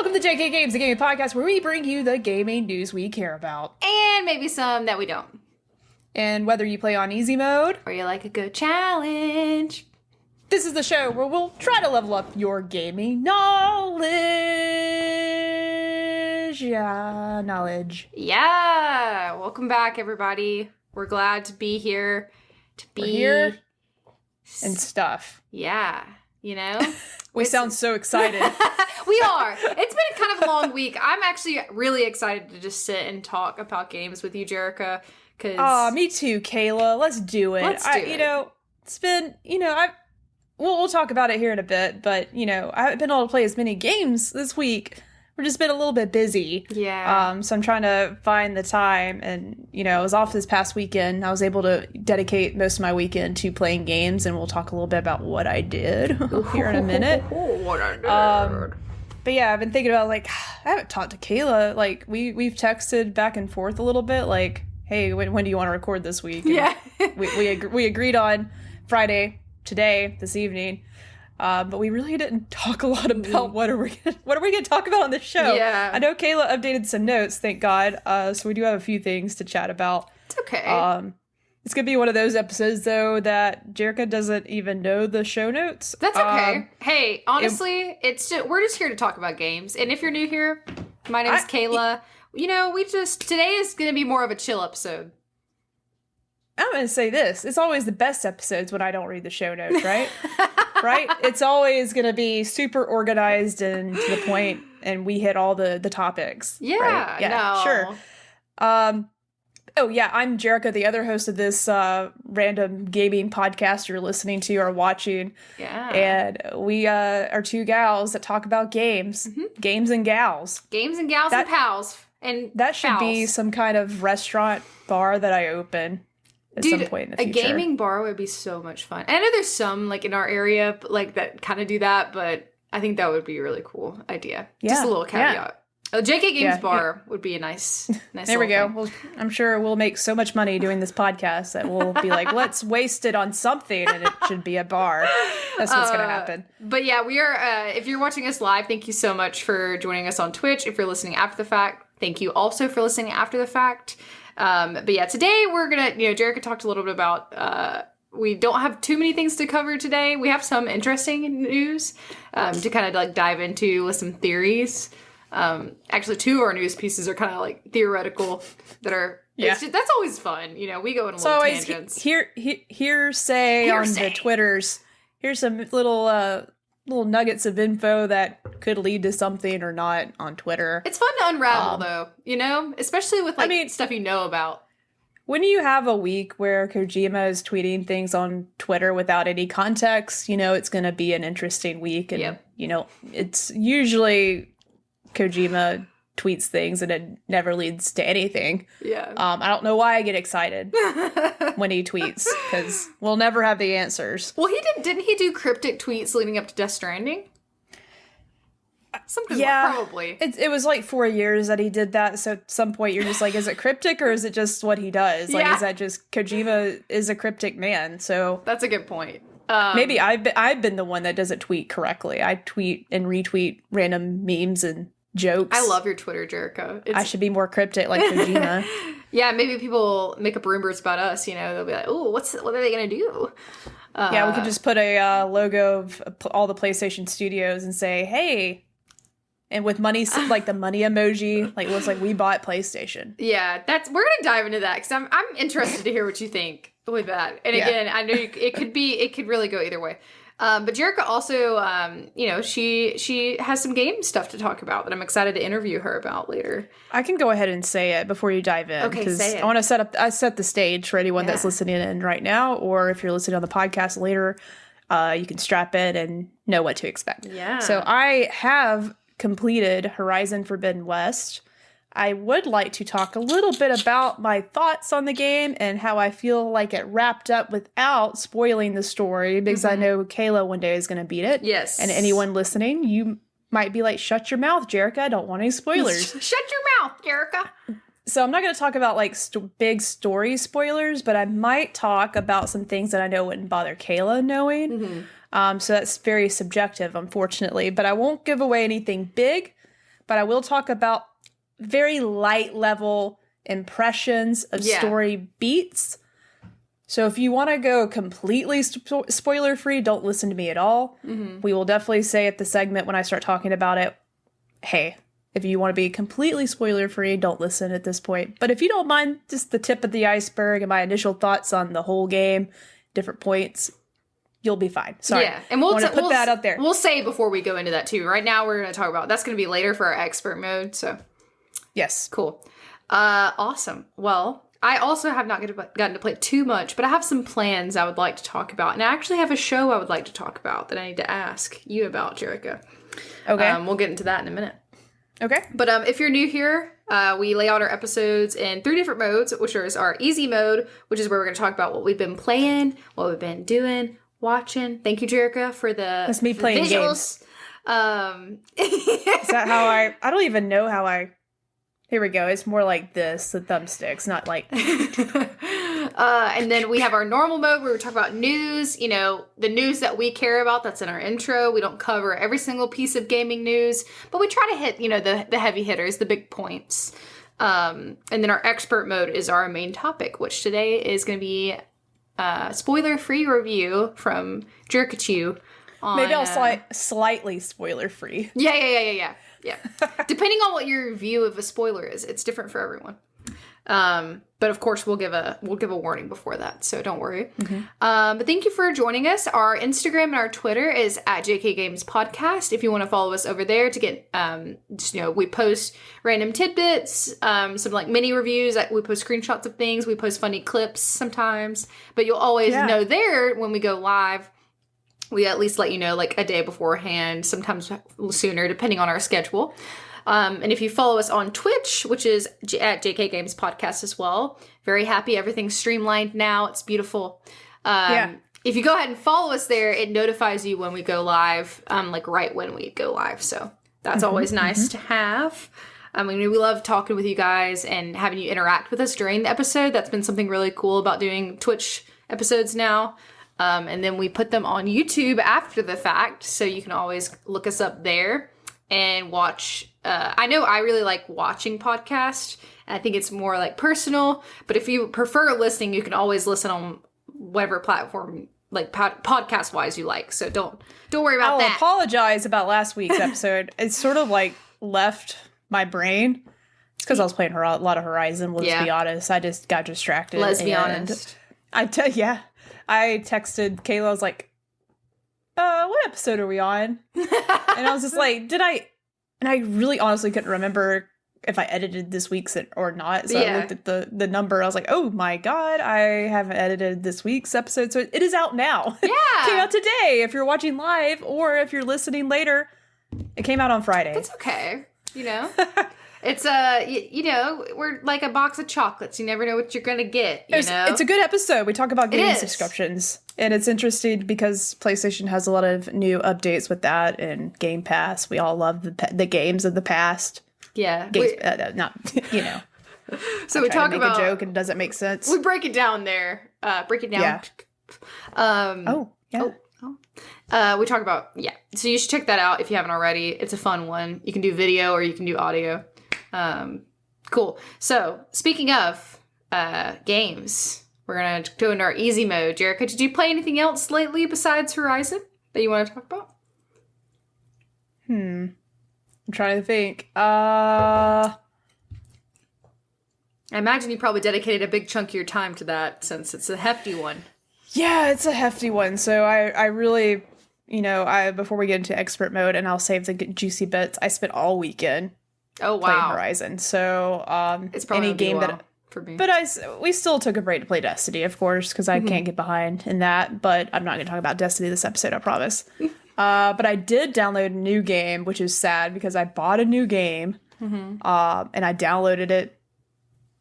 Welcome to JK Games, the gaming podcast where we bring you the gaming news we care about. And maybe some that we don't. And whether you play on easy mode, or you like a good challenge, this is the show where we'll try to level up your gaming knowledge. Yeah. Welcome back, everybody. We're glad to be here. We're here and stuff. Yeah. You know? We sound so excited. We are. It's been kind of a long week. I'm actually really excited to just sit and talk about games with you, Jerica. Me too, Kayla. Let's do it. You know, it's been, we'll talk about it here in a bit, but, I haven't been able to play as many games this week. We've just been a little bit busy. Yeah. So I'm trying to find the time, and, I was off this past weekend. I was able to dedicate most of my weekend to playing games, and we'll talk a little bit about what I did here in a minute. What I did. But yeah, I've been thinking about, I haven't talked to Kayla. We've texted back and forth a little bit, hey, when do you want to record this week? And yeah. we agreed on Friday, this evening. But we really didn't talk a lot about what are we going to talk about on the show. Yeah. I know Kayla updated some notes, thank God. So we do have a few things to chat about. It's okay. It's going to be one of those episodes, though, that Jerica doesn't even know the show notes. That's okay. Hey, honestly, we're just here to talk about games. And if you're new here, my name is Kayla. Today is going to be more of a chill episode. I'm going to say this. It's always the best episodes when I don't read the show notes, right? Right? It's always going to be super organized and to the point, and we hit all the topics. Yeah, right? Yeah, no. Sure. I'm Jerica, the other host of this random gaming podcast you're listening to or watching. Yeah. And we are two gals that talk about games. Mm-hmm. Games and gals. Games and gals and pals. And that should be some kind of restaurant bar that I open at some point in the future. A gaming bar would be so much fun. I know there's some in our area that kind of do that, but I think that would be a really cool idea. Yeah. Just a little caveat. Yeah. A JK Games bar would be a nice there we go. I'm sure we'll make so much money doing this podcast that we'll be let's waste it on something, and it should be a bar. That's what's going to happen. But yeah, we are, if you're watching us live, thank you so much for joining us on Twitch. If you're listening after the fact, thank you also for listening after the fact. But yeah, today we're going to, Jerica talked a little bit about, we don't have too many things to cover today. We have some interesting news to kind of dive into with some theories. Actually, two of our news pieces are kind of theoretical that are, that's always fun. We go in little tangents. Hearsay on the Twitters. Here's some little nuggets of info that could lead to something or not on Twitter. It's fun to unravel though, especially with stuff you know about. When you have a week where Kojima is tweeting things on Twitter without any context, it's going to be an interesting week. And, it's usually Kojima tweets things and it never leads to anything. Yeah. I don't know why I get excited when he tweets, because we'll never have the answers. Well, didn't he do cryptic tweets leading up to Death Stranding? Something probably. It was 4 years that he did that, so at some point you're just is it cryptic or is it just what he does? Is that just Kojima is a cryptic man? So that's a good point. Maybe I've been the one that doesn't tweet correctly. I tweet and retweet random memes and jokes. I love your Twitter, Jerica. I should be more cryptic like Kojima. Yeah, maybe people make up rumors about us, they'll be like, oh, what are they going to do? We could just put a logo of all the PlayStation studios and say, hey, and with money, the money emoji, looks like we bought PlayStation. Yeah, we're going to dive into that because I'm interested to hear what you think with that. And again, I know it could really go either way. But Jerica also, she has some game stuff to talk about that I'm excited to interview her about later. I can go ahead and say it before you dive in. Okay, say it. I want to set the stage for anyone that's listening in right now, or if you're listening on the podcast later, you can strap in and know what to expect. Yeah. So I have completed Horizon Forbidden West. I would like to talk a little bit about my thoughts on the game and how I feel like it wrapped up without spoiling the story, because I know Kayla one day is going to beat it. Yes. And anyone listening, you might be shut your mouth, Jerica. I don't want any spoilers. Shut your mouth, Jerica. So I'm not going to talk about big story spoilers, but I might talk about some things that I know wouldn't bother Kayla knowing. So that's very subjective, unfortunately. But I won't give away anything big. but I will talk about very light level impressions of story beats. So if you want to go completely spoiler free, don't listen to me at all. We will definitely say at the segment when I start talking about it, hey, if you want to be completely spoiler free, don't listen at this point. But if you don't mind just the tip of the iceberg and my initial thoughts on the whole game, different points, you'll be fine. Sorry. Yeah, and we'll put that out there. We'll say before we go into that too. Right now, we're going to talk about that's going to be later for our expert mode. So, yes, cool, awesome. Well, I also have not gotten to play too much, but I have some plans I would like to talk about, and I actually have a show I would like to talk about that I need to ask you about, Jerica. Okay, we'll get into that in a minute. Okay, but if you're new here, we lay out our episodes in 3 different modes, which is our easy mode, which is where we're going to talk about what we've been playing, what we've been doing. Watching. Thank you, Jerica, for the That's me playing visuals. Is that how I don't even know how I... Here we go. It's more like this, the thumbsticks, not like... and then we have our normal mode where we talk about news, you know, the news that we care about. That's in our intro. We don't cover every single piece of gaming news, but we try to hit, you know, the heavy hitters, the big points. And then our expert mode is our main topic, which today is going to be spoiler-free review from Jerica on... Maybe I'll slightly spoiler-free. Yeah. Depending on what your view of a spoiler is, it's different for everyone. But of course, we'll give a warning before that, so don't worry. But thank you for joining us. Our Instagram and our Twitter is at JK Games Podcast. If you want to follow us over there to get, just, you know, we post random tidbits, some like mini reviews. We post screenshots of things. We post funny clips sometimes. But you'll always know there when we go live. We at least let you know like a day beforehand, sometimes sooner, depending on our schedule. And if you follow us on Twitch, which is at JK Games Podcast as well, very happy. Everything's streamlined now. It's beautiful. If you go ahead and follow us there, it notifies you when we go live, like right when we go live. So that's always nice to have. I mean, we love talking with you guys and having you interact with us during the episode. That's been something really cool about doing Twitch episodes now. And then we put them on YouTube after the fact. So you can always look us up there and watch. I know I really like watching podcasts. I think it's more like personal, but if you prefer listening, you can always listen on whatever platform, like podcast wise, you like. So don't worry about that. I'll apologize about last week's episode. It's sort of like left my brain. It's because I was playing a lot of Horizon. We'll just be honest. I just got distracted. Let's be honest. I texted Kayla. I was like, what episode are we on? And I was just like, and I really honestly couldn't remember if I edited this week's or not. So I looked at the number. I was like, oh my God, I haven't edited this week's episode. So it is out now. Yeah. It came out today if you're watching live, or if you're listening later, it came out on Friday. It's okay. You know, it's you know, we're like a box of chocolates. You never know what you're going to get. It's a good episode. We talk about game subscriptions. And it's interesting because PlayStation has a lot of new updates with that, and Game Pass. We all love the games of the past. Yeah. Not, you know. So we talk about a joke and it doesn't make sense. We break it down there. Break it down. Yeah. We talk about, so you should check that out if you haven't already. It's a fun one. You can do video or you can do audio. Cool. So speaking of games, we're going to go into our easy mode. Jerica, did you play anything else lately besides Horizon that you want to talk about? I'm trying to think. I imagine you probably dedicated a big chunk of your time to that since it's a hefty one. Yeah, it's a hefty one. So I really, before we get into expert mode, and I'll save the juicy bits, I spent all weekend playing Horizon. So it's probably any game that for me. But we still took a break to play Destiny, of course, because I can't get behind in that. But I'm not going to talk about Destiny this episode, I promise. But I did download a new game, which is sad because I bought a new game and I downloaded it.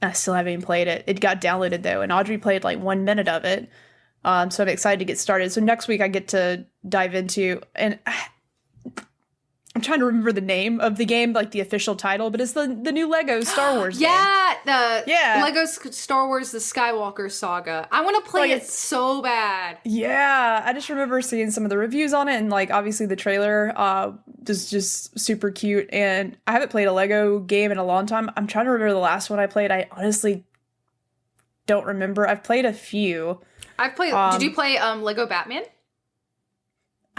I still haven't even played it. It got downloaded though, and Audrey played like 1 minute of it. So I'm excited to get started. So next week I get to dive into, and I'm trying to remember the name of the game, like the official title, but it's the new Lego Star Wars game. Yeah, Lego Star Wars: The Skywalker Saga. I want to play it so bad. Yeah, I just remember seeing some of the reviews on it, and like obviously the trailer was just super cute. And I haven't played a Lego game in a long time. I'm trying to remember the last one I played. I honestly don't remember. I've played a few. I've played. Did you play Lego Batman?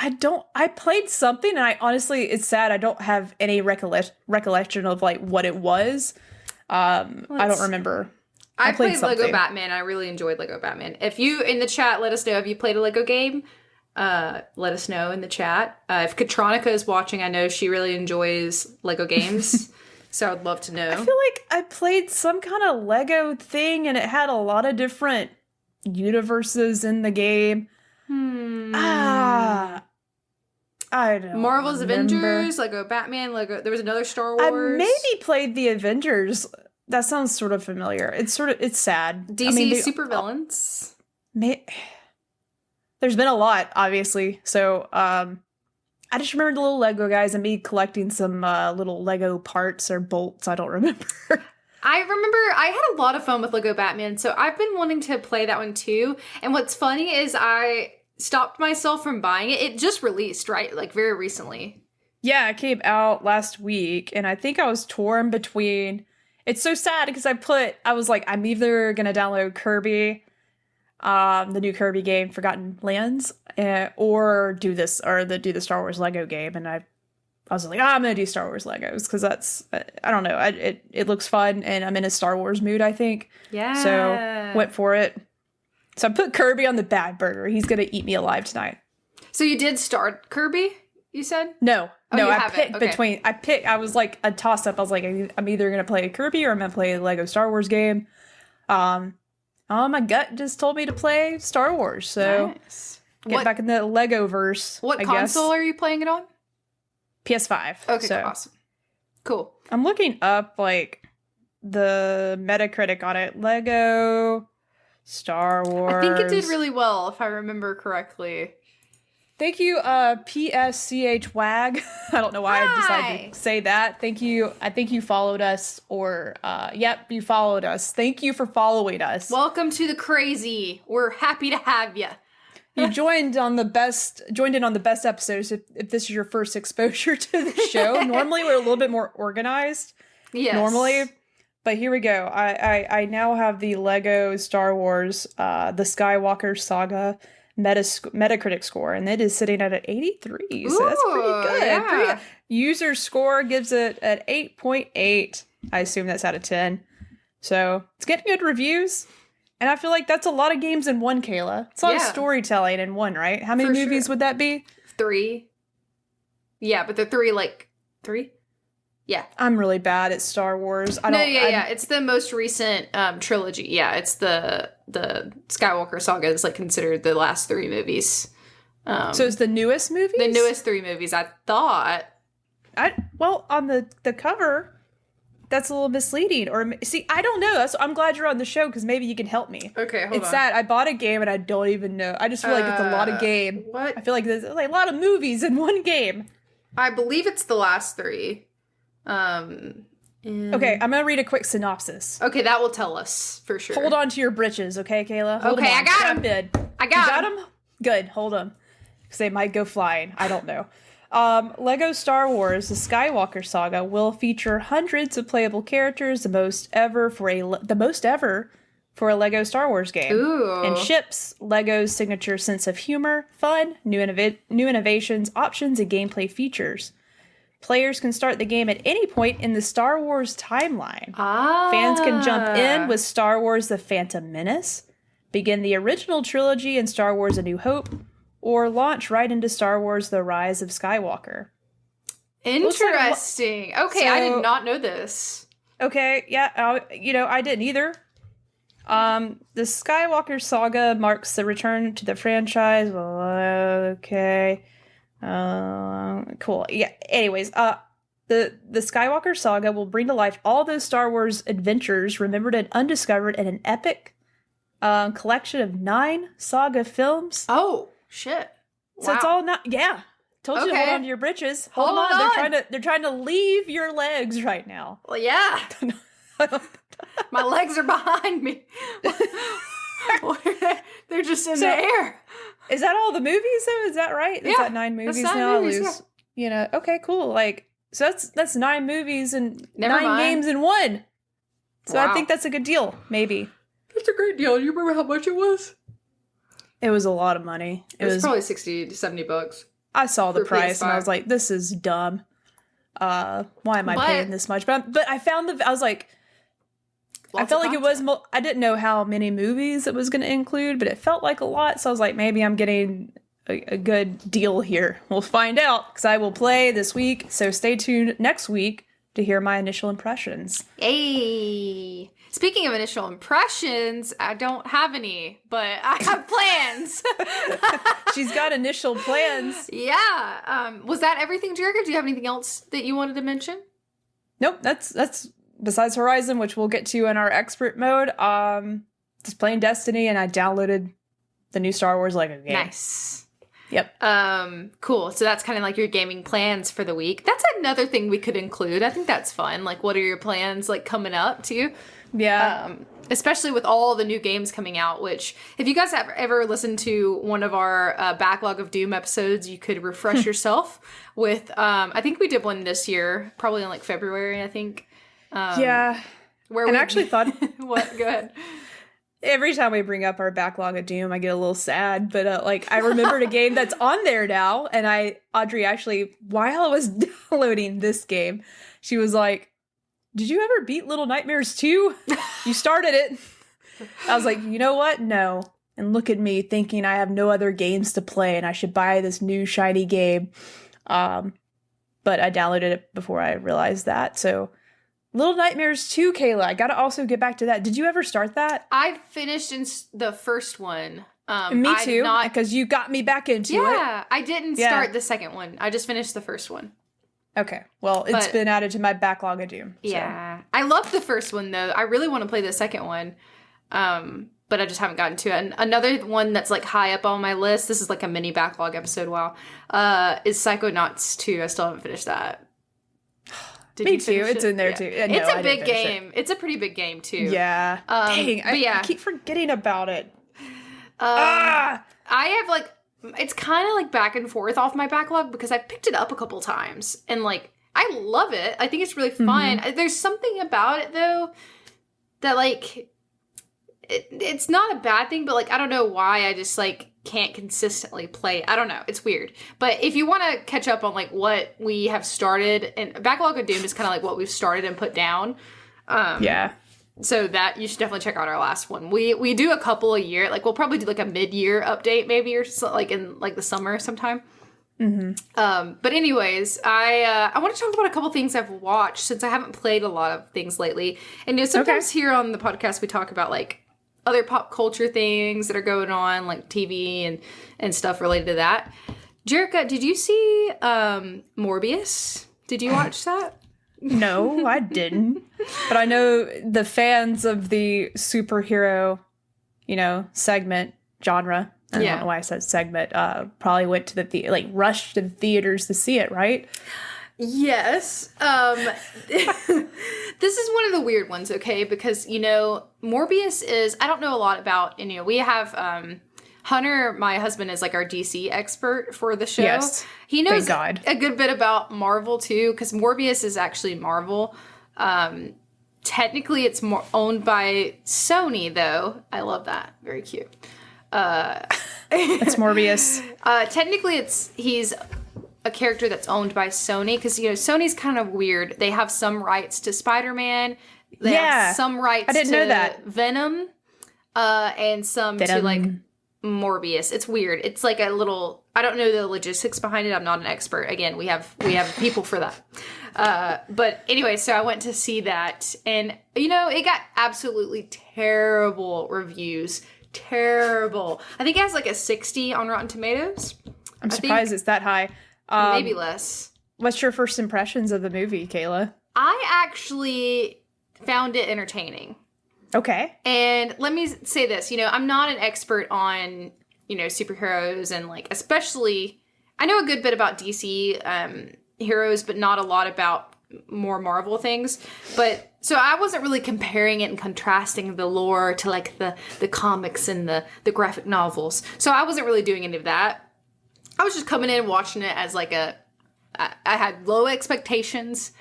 I played something, and I honestly, it's sad. I don't have any recollection of like what it was. I don't remember. I played Lego Batman. I really enjoyed Lego Batman. If you, in the chat, let us know if you played a Lego game. Let us know in the chat. If Katronica is watching, I know she really enjoys Lego games. So I'd love to know. I feel like I played some kind of Lego thing, and it had a lot of different universes in the game. I don't Marvel's remember. Avengers, Lego Batman, Lego. There was another Star Wars. I maybe played the Avengers. That sounds sort of familiar. It's sad. DC supervillains. There's been a lot, obviously. So I just remember the little Lego guys and me collecting some little Lego parts or bolts. I don't remember. I remember I had a lot of fun with Lego Batman, so I've been wanting to play that one too. And what's funny is I stopped myself from buying it. It just released, right? Like very recently. Yeah, it came out last week, and I think I was torn between. It's so sad because I was like, I'm either gonna download Kirby, the new Kirby game, Forgotten Lands, or do the Star Wars Lego game, and I was like, I'm gonna do Star Wars Legos because that's I don't know, it looks fun, and I'm in a Star Wars mood, I think. Yeah. So went for it. So I put Kirby on the bad burger. He's gonna eat me alive tonight. So you did start Kirby, you said? No. I picked okay. I was like a toss up. I was like, I'm either gonna play Kirby or I'm gonna play a Lego Star Wars game. My gut just told me to play Star Wars. So nice. Get back in the Lego verse. What console are you playing it on? PS5. Okay, awesome. Cool. I'm looking up like the Metacritic on it. Lego Star Wars. I think it did really well, if I remember correctly. Thank you, PSCH WAG. I don't know why I decided to say that. Thank you. I think you followed us, or yep, you followed us. Thank you for following us. Welcome to the crazy. We're happy to have you. You joined in on the best episodes. If this is your first exposure to the show, normally we're a little bit more organized. Yes. Normally. But here we go. I now have the Lego Star Wars, the Skywalker Saga Metacritic score, and it is sitting at an 83. So that's pretty good. Yeah. User score gives it an 8.8. I assume that's out of 10. So it's getting good reviews. And I feel like that's a lot of games in one, Kayla. It's a lot of storytelling in one, right? How many movies would that be? 3. Yeah, but the 3, like, 3? Yeah. I'm really bad at Star Wars. It's the most recent trilogy. Yeah, it's the Skywalker Saga is like considered the last 3 movies. So it's the newest movies? The newest 3 movies, I thought. Well, on the cover, that's a little misleading. Or see, I don't know. I'm glad you're on the show because maybe you can help me. Okay, hold on. It's sad. I bought a game and I don't even know. I just feel like it's a lot of game. What? I feel like there's like a lot of movies in one game. I believe it's the last 3. Okay, I'm gonna read a quick synopsis. Okay, that will tell us for sure. Hold on to your britches, okay, Kayla? Hold okay, on. I got him. I got him. Good. Hold them, because they might go flying. I don't know. Lego Star Wars: The Skywalker Saga will feature hundreds of playable characters, the most ever for a Lego Star Wars game. Ooh. And ships Lego's signature sense of humor, fun, new innovations, options, and gameplay features. Players can start the game at any point in the Star Wars timeline. Fans can jump in with Star Wars: The Phantom Menace, begin the original trilogy in Star Wars: A New Hope, or launch right into Star Wars: The Rise of Skywalker. Interesting. Okay, I did not know this. Okay, yeah, I didn't either. The Skywalker Saga marks the return to the franchise. Okay. Cool. Yeah. Anyways, the Skywalker Saga will bring to life all those Star Wars adventures remembered and undiscovered in an epic collection of 9 saga films. Oh, shit. So it's all not, yeah. Told you to hold on to your britches. Hold on. They're trying to leave your legs right now. Well, yeah. My legs are behind me. They're just in the air. Is that all the movies though? Is that right? Is that 9 movies now? You know, okay, cool. Like, so that's 9 movies and 9 games in one. So I think that's a good deal, maybe. That's a great deal. Do you remember how much it was? It was a lot of money. It was probably $60 to $70. I saw the price PS5. And I was like, this is dumb. Why am I paying this much? But I found I was like, I felt like it was, I didn't know how many movies it was going to include, but it felt like a lot. So I was like, maybe I'm getting a good deal here. We'll find out, because I will play this week. So stay tuned next week to hear my initial impressions. Hey. Speaking of initial impressions, I don't have any, but I have plans. She's got initial plans. Yeah. Was that everything, Jerica? Do you have anything else that you wanted to mention? Nope. That's besides Horizon, which we'll get to in our expert mode. Just playing Destiny, and I downloaded the new Star Wars Lego game. Nice. Yep. Cool. So that's kind of like your gaming plans for the week. That's another thing we could include. I think that's fun. Like, what are your plans like coming up too? Yeah. Especially with all the new games coming out, which if you guys have ever listened to one of our Backlog of Doom episodes, you could refresh yourself with, I think we did one this year, probably in like February, I think. Yeah. Where and I actually thought... What? Go ahead. Every time we bring up our Backlog of Doom, I get a little sad, but like I remembered a game that's on there now, and Audrey actually, while I was downloading this game, she was like, "Did you ever beat Little Nightmares 2? You started it." I was like, "You know what? No." And look at me thinking I have no other games to play and I should buy this new shiny game. But I downloaded it before I realized that, so... Little Nightmares 2, Kayla. I gotta also get back to that. Did you ever start that? I finished in the first one. Me too, because you got me back into it. Yeah, I didn't start the second one. I just finished the first one. Okay, well, it's been added to my Backlog of Doom. So. Yeah. I loved the first one, though. I really want to play the second one, but I just haven't gotten to it. And another one that's, like, high up on my list, this is like a mini Backlog episode, is Psychonauts 2. I still haven't finished that. Me too. It's in there too. It's a big game. It's a pretty big game too. Yeah. Dang, I keep forgetting about it. I have like, it's kind of like back and forth off my backlog because I picked it up a couple times and like, I love it. I think it's really fun. Mm-hmm. There's something about it though that like, it's not a bad thing, but like, I don't know why I just like can't consistently play. I don't know. It's weird. But if you want to catch up on like what we have started, and Backlog of Doom is kind of like what we've started and put down. Yeah. So that you should definitely check out our last one. We do a couple a year. Like we'll probably do like a mid-year update maybe or so, like in like the summer sometime. Mm-hmm. But anyways, I want to talk about a couple things I've watched since I haven't played a lot of things lately. And you know, sometimes here on the podcast we talk about like other pop culture things that are going on, like TV and stuff related to that. Jerica, did you see Morbius? Did you watch that? No, I didn't. But I know the fans of the superhero, segment genre. I don't know why I said segment. Probably went to rushed to the theaters to see it, right? Yes. This is one of the weird ones, okay? Because, Morbius is, I don't know a lot about, we have, Hunter, my husband, is like our DC expert for the show. Yes. He knows a good bit about Marvel too, because Morbius is actually Marvel. Technically it's more owned by Sony though. I love that. Very cute. That's Morbius. Technically he's a character that's owned by Sony because Sony's kind of weird. They have some rights to Spider-Man. They have some rights to Venom, and some to like Morbius. It's weird. It's like a little. I don't know the logistics behind it. I'm not an expert. Again, we have people for that. But anyway, so I went to see that, and it got absolutely terrible reviews. Terrible. I think it has like a 60 on Rotten Tomatoes. I'm surprised it's that high. Maybe less. What's your first impressions of the movie, Kayla? I actually found it entertaining. Okay. And let me say this, I'm not an expert on, superheroes and like, especially I know a good bit about DC heroes, but not a lot about more Marvel things. But so I wasn't really comparing it and contrasting the lore to like the comics and the graphic novels. So I wasn't really doing any of that. I was just coming in and watching it as like I had low expectations.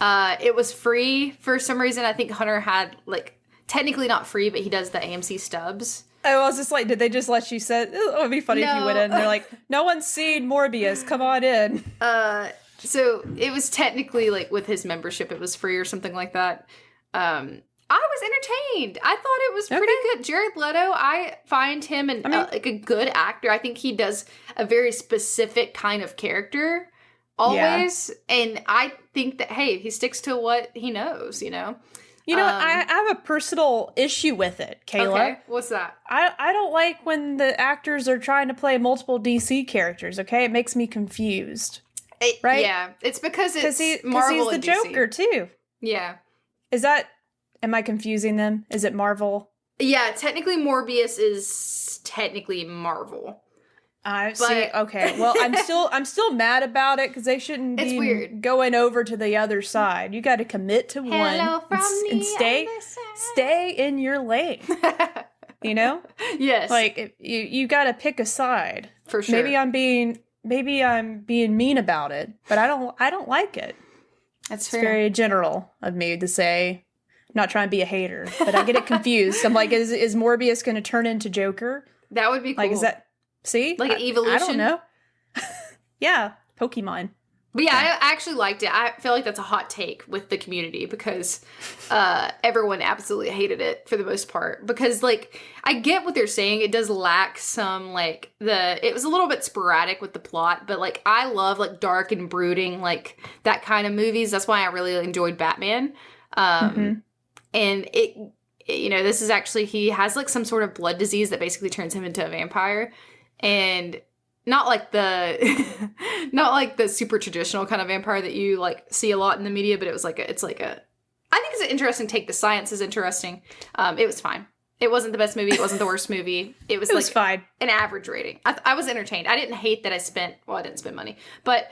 It was free for some reason. I think Hunter had like technically not free, but he does the AMC stubs. I was just like, did they just let you sit? It would be funny if you went in and they're like, no one's seen Morbius. Come on in. So it was technically like with his membership, it was free or something like that. I was entertained. I thought it was pretty good. Jared Leto, I find him like a good actor. I think he does a very specific kind of character always. Yeah. And I think that, hey, he sticks to what he knows, you know? You know, I have a personal issue with it, Kayla. Okay, what's that? I don't like when the actors are trying to play multiple DC characters, okay? It makes me confused. Right? Yeah, it's because Marvel he's the Joker, too. Yeah. Am I confusing them? Is it Marvel? Yeah, technically Morbius is technically Marvel. See. Okay. Well, I'm still mad about it because they shouldn't be weird. Going over to the other side. You got to commit to one and stay in your lane. You know? Yes. Like you got to pick a side. For sure. Maybe I'm being mean about it, but I don't like it. That's fair. It's very general of me to say. I'm not trying to be a hater, but I get it confused. I'm like, is Morbius going to turn into Joker? That would be cool. Like, is that... See? Like an evolution? I don't know. Yeah, Pokemon. But yeah, I actually liked it. I feel like that's a hot take with the community because everyone absolutely hated it for the most part. Because, like, I get what they're saying. It does lack some, like, it was a little bit sporadic with the plot. But, like, I love, like, dark and brooding, like, that kind of movies. That's why I really enjoyed Batman. And you know, this is actually, he has, like, some sort of blood disease that basically turns him into a vampire. And not like the super traditional kind of vampire that you like see a lot in the media, but I think it's an interesting take. The science is interesting. It was fine. It wasn't the best movie. It wasn't the worst movie. It was fine. An average rating. I was entertained. I didn't hate that I didn't spend money, but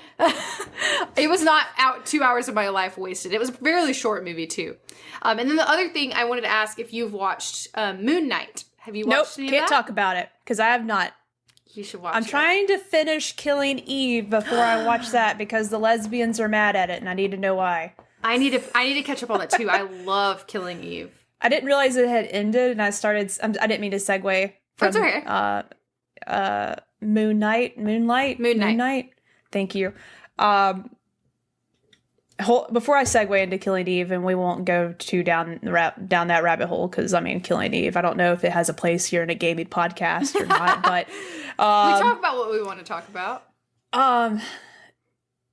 it was not 2 hours of my life wasted. It was a fairly short movie too. And then the other thing I wanted to ask if you've watched Moon Knight. Have you watched any of that? Can't talk about it because I have not. You should watch I'm trying to finish Killing Eve before I watch that because the lesbians are mad at it and I need to know why. I need to catch up on that too. I love Killing Eve. I didn't realize it had ended and I didn't mean to segue from That's okay. Moonlight. Thank you. Before I segue into Killing Eve, and we won't go too down that rabbit hole, because I mean, Killing Eve, I don't know if it has a place here in a gaming podcast or not, but we talk about what we want to talk about. But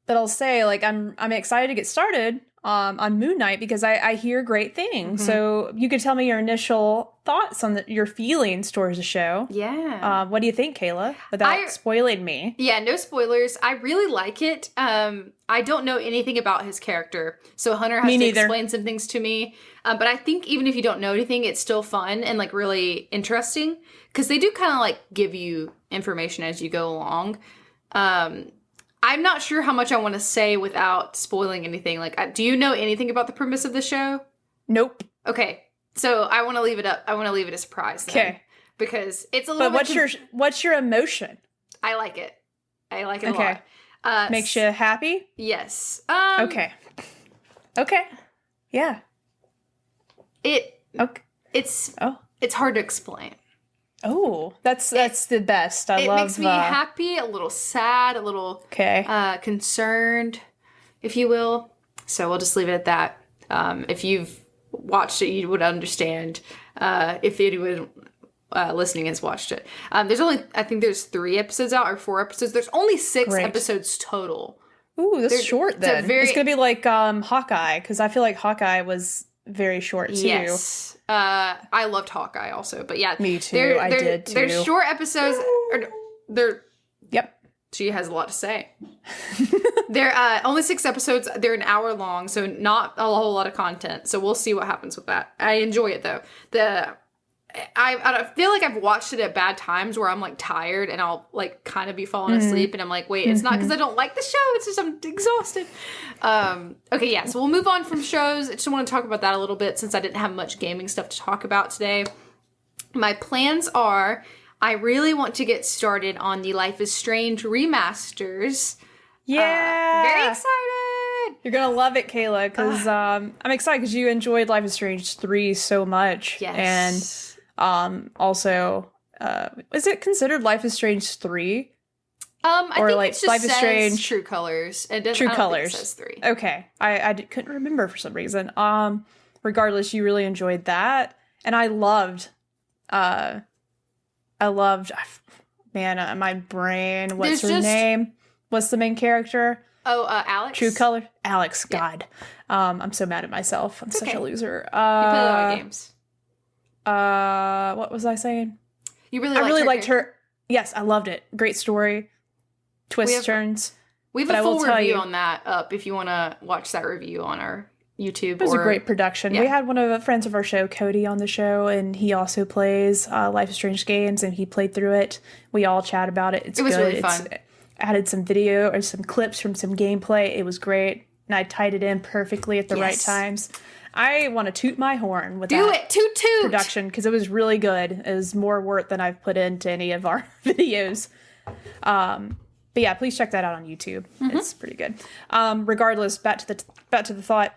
I'll say, like, I'm excited to get started on Moon Knight because I hear great things. Mm-hmm. So you could tell me your initial thoughts on your feelings towards the show. Yeah. What do you think, Kayla? Without spoiling me. Yeah, no spoilers. I really like it. I don't know anything about his character, so Hunter has to explain some things to me. But I think even if you don't know anything, it's still fun and like really interesting because they do kind of like give you information as you go along. I'm not sure how much I want to say without spoiling anything. Like, do you know anything about the premise of the show? Nope. Okay, so I want to leave it up. I want to leave it a surprise. Okay. Because it's a little. But what's your emotion? I like it. I like it a lot. Makes you happy? Yes. Okay. Yeah. It's hard to explain. Oh, that's the best. It makes me happy, a little sad, a little concerned, if you will. So we'll just leave it at that. If you've watched it, you would understand. If anyone listening has watched it, I think there's 3 episodes out or 4 episodes. There's only 6 episodes total. Ooh, that's short then. It's gonna be like Hawkeye, because I feel like Hawkeye was very short too. Yes. I loved Hawkeye also, but yeah, me too. I did too. They're short episodes. Yep. She has a lot to say. They're only 6 episodes. They're an hour long, so not a whole lot of content. So we'll see what happens with that. I enjoy it though. I feel like I've watched it at bad times where I'm like tired and I'll like kind of be falling asleep and I'm like, wait, it's not because I don't like the show. It's just I'm exhausted. Okay, yeah. So we'll move on from shows. I just want to talk about that a little bit since I didn't have much gaming stuff to talk about today. My plans are I really want to get started on the Life is Strange remasters. Yeah. Very excited. You're going to love it, Kayla, because I'm excited because you enjoyed Life is Strange 3 so much. Yes. And also, is it considered Life is Strange 3? I or think like it just Life says is Strange True Colors. It doesn't, True I don't Colors. think it says 3. Okay. I couldn't remember for some reason. Regardless, you really enjoyed that. And I loved, man, my brain, what's her name? What's the main character? Oh, Alex? True Color? Alex, Yeah. God. I'm so mad at myself. I'm such a loser. You play a lot of games. What was I saying? You really I liked really her liked character? her. Yes, I loved it. Great story. Twists, turns. We have But a I will full tell review you- on that up if you want to watch that review on our YouTube. It was a great production. Yeah. We had one of the friends of our show, Cody, on the show, and he also plays Life is Strange games, and he played through it. We all chat about it. It's It was good. really fun. Added some video or some clips from some gameplay. It was great, and I tied it in perfectly at the right times. I want to toot my horn with that Toot toot! production because it was really good. It was more work than I've put into any of our videos. But yeah, please check that out on YouTube. It's pretty good. Regardless, back to the thought.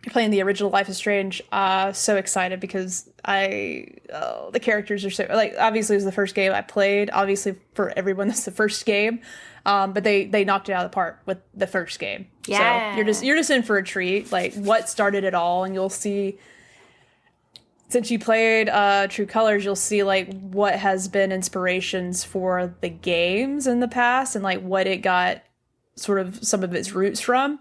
You're playing the original Life is Strange. So excited because the characters are so like obviously it was the first game I played. Obviously for everyone that's the first game, but they knocked it out of the park with the first game. Yeah. So you're just in for a treat. Like what started it all, and you'll see. Since you played True Colors, you'll see like what has been inspirations for the games in the past and like what it got sort of some of its roots from.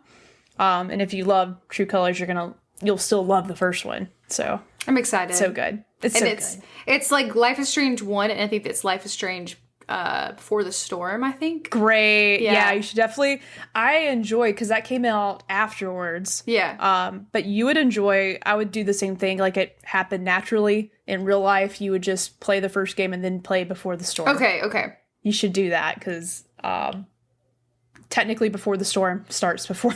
And if you love True Colors, you'll still love the first one. So I'm excited. so good. It's like Life is Strange 1, and I think it's Life is Strange Before the Storm, I think. Great. Yeah. Yeah, you should definitely. I enjoy because that came out afterwards. Yeah. But you would enjoy. I would do the same thing. Like it happened naturally in real life. You would just play the first game and then play Before the Storm. Okay. You should do that because technically Before the Storm starts before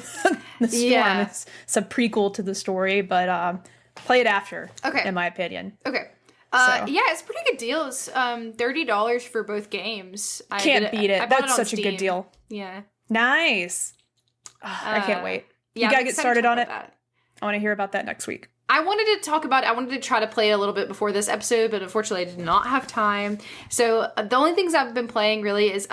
the storm. Yeah. It's a prequel to the story, but play it after. Okay. In my opinion. Okay. So. Yeah, it's a pretty good deal. It's $30 for both games. Can't beat it. I bought That's it on such a Steam. good deal. Yeah. Nice. I can't wait. Yeah, You gotta I'm get excited started to on talk it. about that. I want to hear about that next week. I wanted to try to play it a little bit before this episode, but unfortunately I did not have time. So the only things I've been playing really is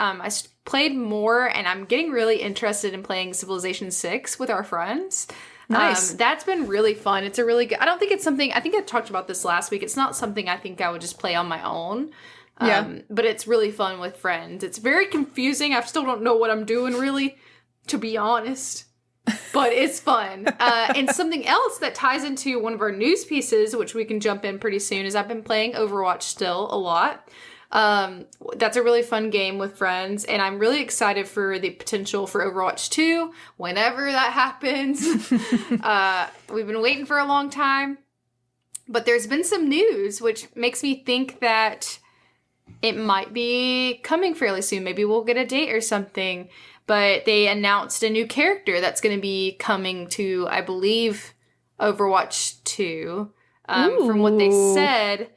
played more, and I'm getting really interested in playing Civilization 6 with our friends. Nice. That's been really fun. It's a really good, I don't think it's something, I think I talked about this last week. It's not something I think I would just play on my own. But it's really fun with friends. It's very confusing. I still don't know what I'm doing really, to be honest. But it's fun. And something else that ties into one of our news pieces, which we can jump in pretty soon, is I've been playing Overwatch still a lot. That's a really fun game with friends, and I'm really excited for the potential for Overwatch 2 whenever that happens. We've been waiting for a long time, but there's been some news which makes me think that it might be coming fairly soon. Maybe we'll get a date or something. But they announced a new character that's going to be coming to, I believe, Overwatch 2, from what they said.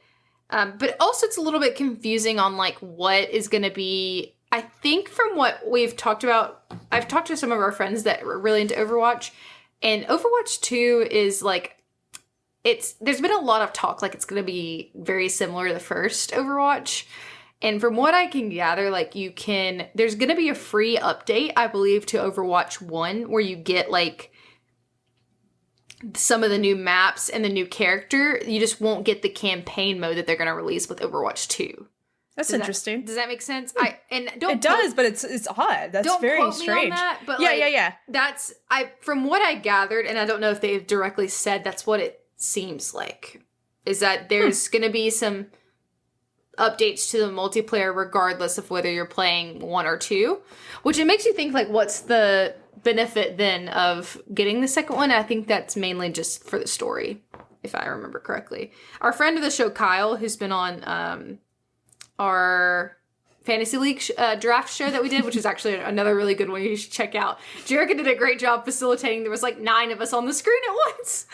But also it's a little bit confusing on like what is going to be. I think from what we've talked about, I've talked to some of our friends that are really into Overwatch, and Overwatch 2 is like, there's been a lot of talk like it's going to be very similar to the first Overwatch. And from what I can gather, like there's going to be a free update, I believe, to Overwatch 1 where you get like some of the new maps and the new character. You just won't get the campaign mode that they're going to release with Overwatch 2. That's interesting. Does that make sense? But it's odd. That's don't very quote me strange. on that, but yeah. That's from what I gathered, and I don't know if they've directly said that's what it seems like, is that there's going to be some updates to the multiplayer regardless of whether you're playing 1 or 2, which it makes you think like what's the benefit then of getting the second one. I think that's mainly just for the story. if I remember correctly. Our friend of the show, Kyle, who's been on our Fantasy League draft show that we did, which is actually another really good one you should check out. Jerica did a great job facilitating. There was like 9 of us on the screen at once.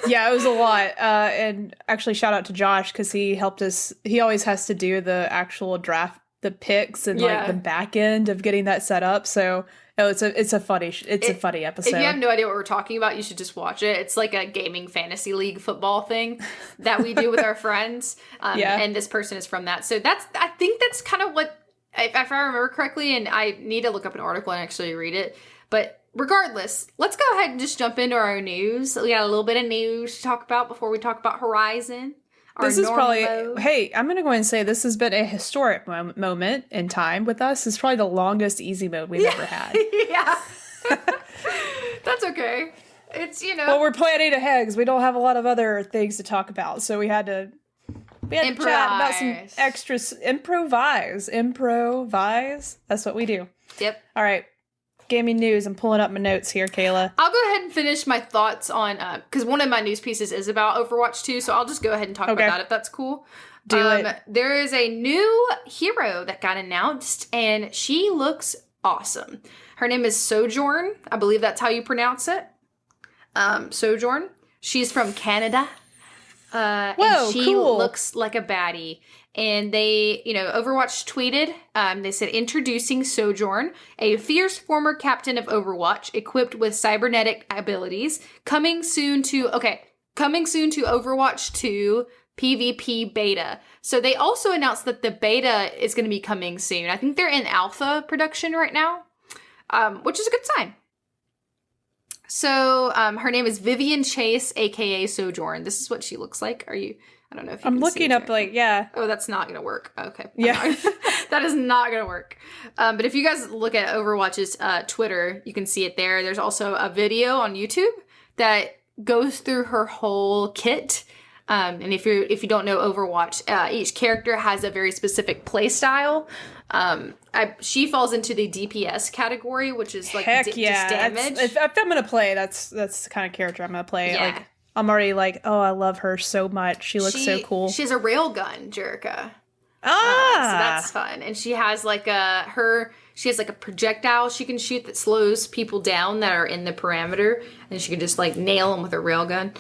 Yeah, it was a lot. And actually shout out to Josh because he helped us. He always has to do the actual draft, the picks and like the back end of getting that set up. So it's a funny episode. If you have no idea what we're talking about, you should just watch it. It's like a gaming fantasy league football thing that we do with our friends. And this person is from that. So I think that's kind of what, if I remember correctly, and I need to look up an article and actually read it. But regardless, let's go ahead and just jump into our news. We got a little bit of news to talk about before we talk about Horizon. This is probably, hey, I'm going to go ahead and say this has been a historic moment in time with us. It's probably the longest easy mode we've ever had. Yeah. That's okay. It's, Well, we're planning ahead because we don't have a lot of other things to talk about. So we had to chat about some extras. Improvise. That's what we do. Yep. All right. Gaming news. I'm pulling up my notes here, Kayla. I'll go ahead and finish my thoughts on, because one of my news pieces is about Overwatch 2, so I'll just go ahead and talk about that if that's cool. Do it. There is a new hero that got announced, and she looks awesome. Her name is Sojourn. I believe that's how you pronounce it. Sojourn. She's from Canada. Whoa, and she cool. looks like a baddie. And they, Overwatch tweeted, they said, introducing Sojourn, a fierce former captain of Overwatch, equipped with cybernetic abilities, coming soon to Overwatch 2 PvP beta. So they also announced that the beta is going to be coming soon. I think they're in alpha production right now, which is a good sign. So her name is Vivian Chase, aka Sojourn. This is what she looks like. I don't know if you I'm looking up Oh, that's not going to work. Okay. Yeah. That is not going to work. But if you guys look at Overwatch's Twitter, you can see it there. There's also a video on YouTube that goes through her whole kit. And if you don't know Overwatch, each character has a very specific play style. She falls into the DPS category, which is like just damage. If I'm going to play, that's the kind of character I'm going to play. Yeah. Like, I'm already like, oh, I love her so much. She looks so cool. She has a railgun, Jerica. So that's fun. And she has like a projectile she can shoot that slows people down that are in the parameter. And she can just like nail them with a railgun.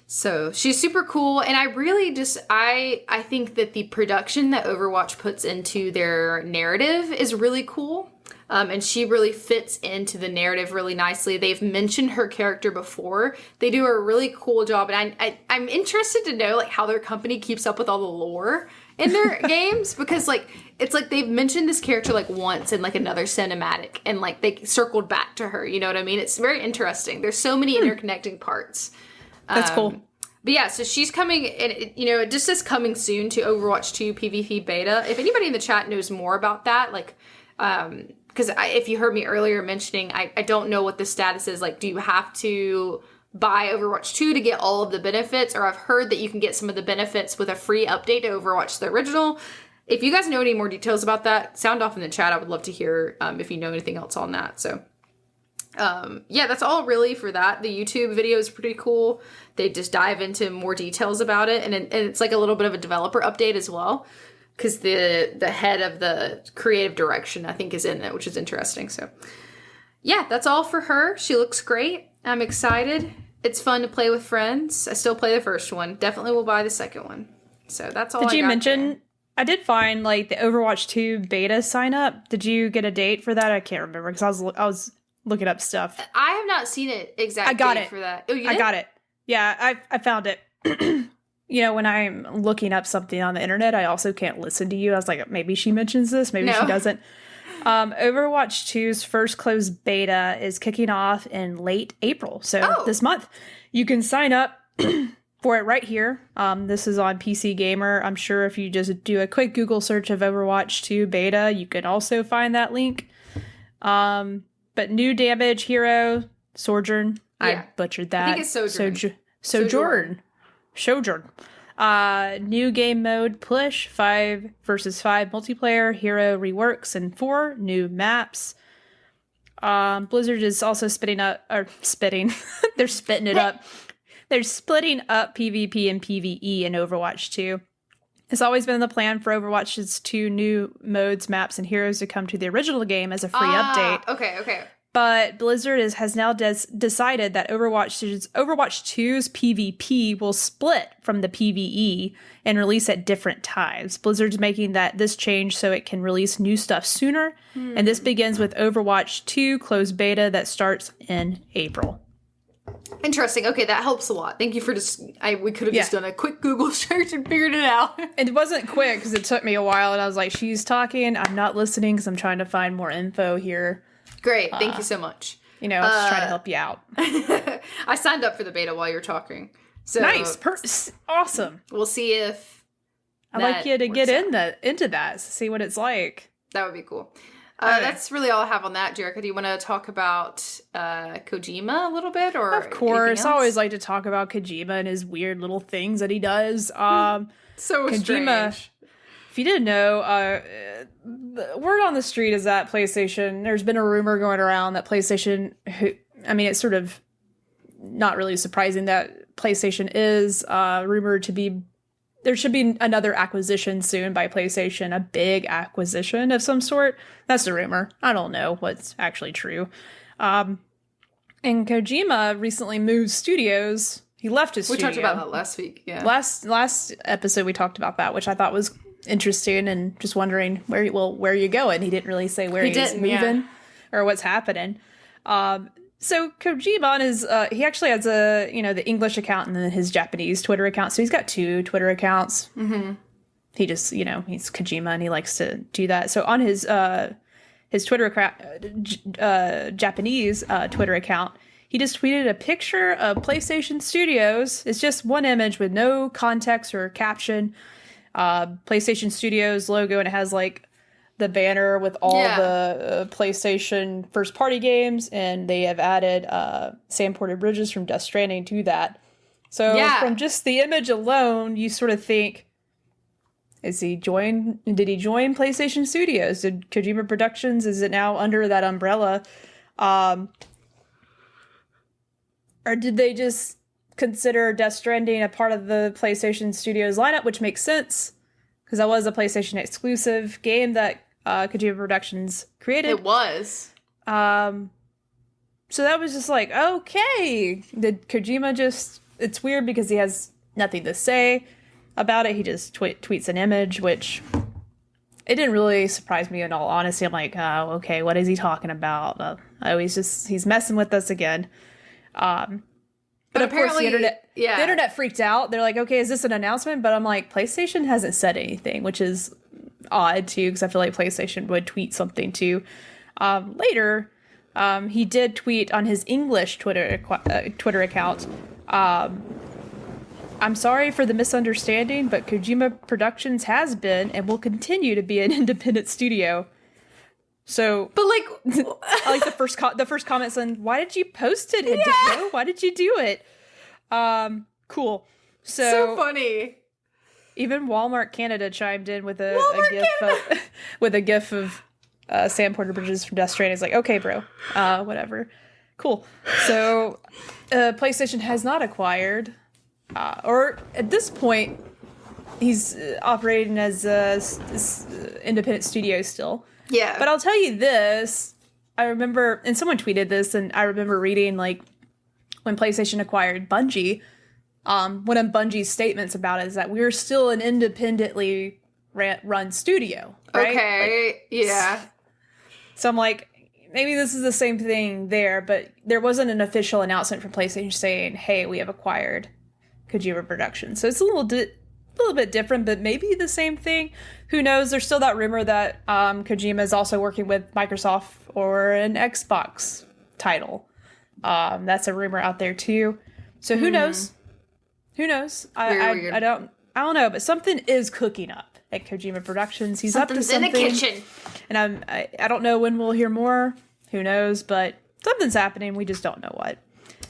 So she's super cool. And I really I think that the production that Overwatch puts into their narrative is really cool. And she really fits into the narrative really nicely. They've mentioned her character before. They do a really cool job. And I'm interested to know like how their company keeps up with all the lore in their games. Because like, it's like they've mentioned this character like once in like another cinematic. And like they circled back to her. You know what I mean? It's very interesting. There's so many interconnecting parts. That's cool. But yeah, so she's coming, and it just says coming soon to Overwatch 2 PvP beta. If anybody in the chat knows more about that, like, because if you heard me earlier mentioning, I don't know what the status is. Like, do you have to buy Overwatch 2 to get all of the benefits? Or I've heard that you can get some of the benefits with a free update to Overwatch the original. If you guys know any more details about that, sound off in the chat. I would love to hear if you know anything else on that. So, yeah, that's all really for that. The YouTube video is pretty cool. They just dive into more details about it. And it's like a little bit of a developer update as well. Because the head of the creative direction, I think, is in it, which is interesting. So, yeah, that's all for her. She looks great. I'm excited. It's fun to play with friends. I still play the first one. Definitely will buy the second one. So that's all I got. Did you mention... I did find, like, the Overwatch 2 beta sign-up. Did you get a date for that? I can't remember, because I was looking up stuff. I have not seen it exactly. I got it. For that. Oh, you did? I got it. Yeah, I found it. When I'm looking up something on the internet, I also can't listen to you. I was like, maybe she mentions this, maybe she doesn't. Overwatch 2's first closed beta is kicking off in late April, so this month. You can sign up for it right here. This is on PC Gamer. I'm sure if you just do a quick Google search of Overwatch 2 beta, you can also find that link. But new damage hero, Sojourn. Yeah. I butchered that. I think it's Sojourn. New game mode push, 5 versus 5 multiplayer, hero reworks, and 4 new maps. Blizzard is also spitting. They're spitting it up. They're splitting up PvP and PvE in Overwatch 2. It's always been the plan for Overwatch's 2 new modes, maps, and heroes to come to the original game as a free update. Okay. But Blizzard has now decided that Overwatch 2's PvP will split from the PvE and release at different times. Blizzard's making this change so it can release new stuff sooner. And this begins with Overwatch 2 closed beta that starts in April. Interesting. Okay, that helps a lot. Thank you for we could have just done a quick Google search and figured it out. It wasn't quick because it took me a while, and I was like, she's talking, I'm not listening because I'm trying to find more info here. Great. Thank you so much. I was trying to help you out. I signed up for the beta while you're talking. So Nice. Awesome. We'll see if I'd like you to get into that, see what it's like. That would be cool. That's really all I have on that, Jerica. Do you want to talk about Kojima a little bit? Or of course. I always like to talk about Kojima and his weird little things that he does. So Kojima, strange. if you didn't know, the word on the street is that PlayStation, there's been a rumor going around that PlayStation, it's sort of not really surprising that PlayStation is rumored to be, there should be another acquisition soon by PlayStation, a big acquisition of some sort. That's the rumor. I don't know what's actually true. And Kojima recently moved studios. He left his studio. We talked about that last week, yeah. Last episode we talked about that, which I thought was interesting, and just wondering where you going. He didn't really say where he's moving or what's happening. So Kojima on his he actually has the English account and then his Japanese Twitter account. So he's got 2 Twitter accounts. Mm-hmm. He just he's Kojima and he likes to do that. So on his Twitter account, Japanese Twitter account, he just tweeted a picture of PlayStation Studios. It's just one image with no context or caption. PlayStation Studios logo, and it has the banner with all the PlayStation first party games, and they have added Sam Porter Bridges from Death Stranding to that. So from just the image alone, you sort of think, did he join PlayStation Studios? Did Kojima Productions, is it now under that umbrella? Or did they just consider Death Stranding a part of the PlayStation Studios lineup, which makes sense, because that was a PlayStation exclusive game that Kojima Productions created. It was. So that was just okay. Did Kojima just... It's weird because he has nothing to say about it. He just tweets an image, which... It didn't really surprise me in all honesty. I'm like, oh, okay, what is he talking about? He's messing with us again. But of course, the internet freaked out. They're like, okay, is this an announcement? But I'm like, PlayStation hasn't said anything, which is odd too, because I feel like PlayStation would tweet something too. Later, he did tweet on his English Twitter account. I'm sorry for the misunderstanding, but Kojima Productions has been and will continue to be an independent studio. So, but I like the first comment saying, "Why did you post it? Why did you do it?" Cool. So funny. Even Walmart Canada chimed in with a gif of Sam Porter Bridges from Death Stranding. It's like, okay, bro, whatever, cool. So, PlayStation has not acquired, or at this point, he's operating as independent studio still. Yeah. But I'll tell you this, I remember, and someone tweeted this, and I remember reading, when PlayStation acquired Bungie, one of Bungie's statements about it is that we're still an independently run studio, right? Okay, yeah. So I'm like, maybe this is the same thing there, but there wasn't an official announcement from PlayStation saying, hey, we have acquired Kojima Productions. So it's a little bit different, but maybe the same thing. Who knows? There's still that rumor that Kojima is also working with Microsoft or an Xbox title. That's a rumor out there too. So who knows? Who knows? I don't know, but something is cooking up at Kojima Productions. He's up to something. Something's in the kitchen. And I don't know when we'll hear more. Who knows? But something's happening. We just don't know what.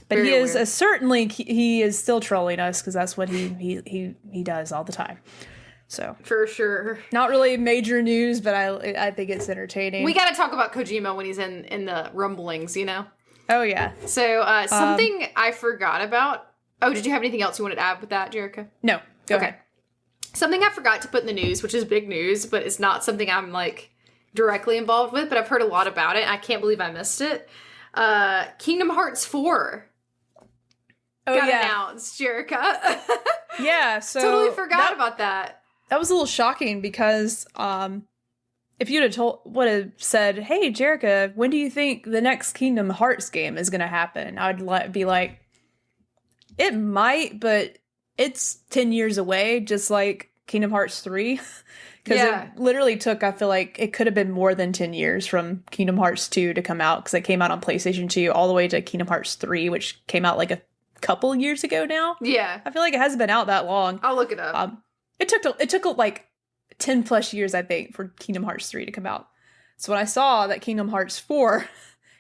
But he is certainly he is still trolling us, because that's what he does all the time. So for sure, not really major news, but I think it's entertaining. We got to talk about Kojima when he's in the rumblings, you know. Oh yeah. So something I forgot about Oh, did you have anything else you wanted to add with that, Jerica? No. Go ahead. Something I forgot to put in the news, which is big news, but it's not something I'm like directly involved with, but I've heard a lot about it. And I can't believe I missed it. Kingdom Hearts 4 got announced, Jerica. Yeah, so totally forgot about that. That was a little shocking because if you'd have said, "Hey, Jerica, when do you think the next Kingdom Hearts game is going to happen?" I'd be like, "It might, but it's 10 years away, just like Kingdom Hearts 3." Because it literally took, I feel like, it could have been more than 10 years from Kingdom Hearts 2 to come out, because it came out on PlayStation 2 all the way to Kingdom Hearts 3, which came out like a couple years ago now. Yeah. I feel like it hasn't been out that long. I'll look it up. It took like 10 plus years, I think, for Kingdom Hearts 3 to come out. So when I saw that Kingdom Hearts 4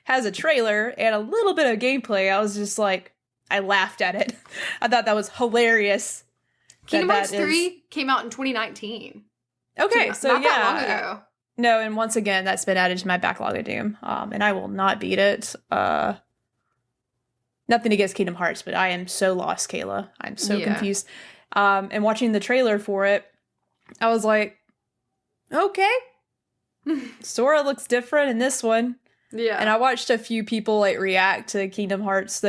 has a trailer and a little bit of gameplay, I was just like, I laughed at it. I thought that was hilarious. Kingdom Hearts 3 came out in 2019. Okay, so not that long ago. No, and once again, that's been added to my backlog of Doom. And I will not beat it. Nothing against Kingdom Hearts, but I am so lost, Kayla. I'm so confused. And watching the trailer for it, I was like, okay. Sora looks different in this one. Yeah. And I watched a few people like react to the Kingdom Hearts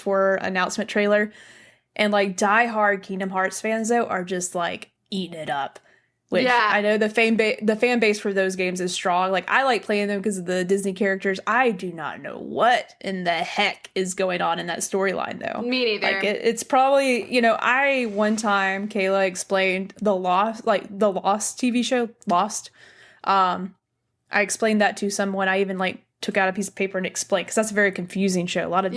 4 announcement trailer. And like diehard Kingdom Hearts fans, though, are just like eating it up. Which I know the fan base for those games is strong. Like, I like playing them because of the Disney characters. I do not know what in the heck is going on in that storyline, though. Me neither. Like, it's probably, one time, Kayla explained the Lost TV show, Lost. I explained that to someone. I even, took out a piece of paper and explained, because that's a very confusing show. A lot of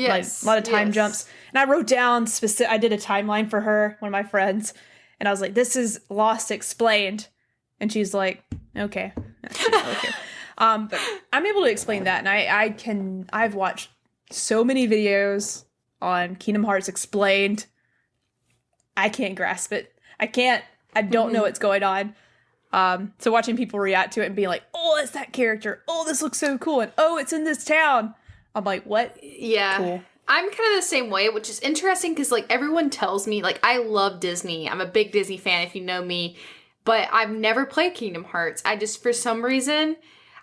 time jumps. And I wrote down I did a timeline for her, one of my friends. And I was like, this is Lost explained. And she's like, okay. Okay. But I'm able to explain that. And I've watched so many videos on Kingdom Hearts explained. I can't grasp it. I don't know what's going on. So watching people react to it and being like, oh, it's that character. Oh, this looks so cool. And oh, it's in this town. I'm like, what? Yeah. Cool. I'm kind of the same way, which is interesting because, everyone tells me, I love Disney. I'm a big Disney fan, if you know me. But I've never played Kingdom Hearts. I just, for some reason,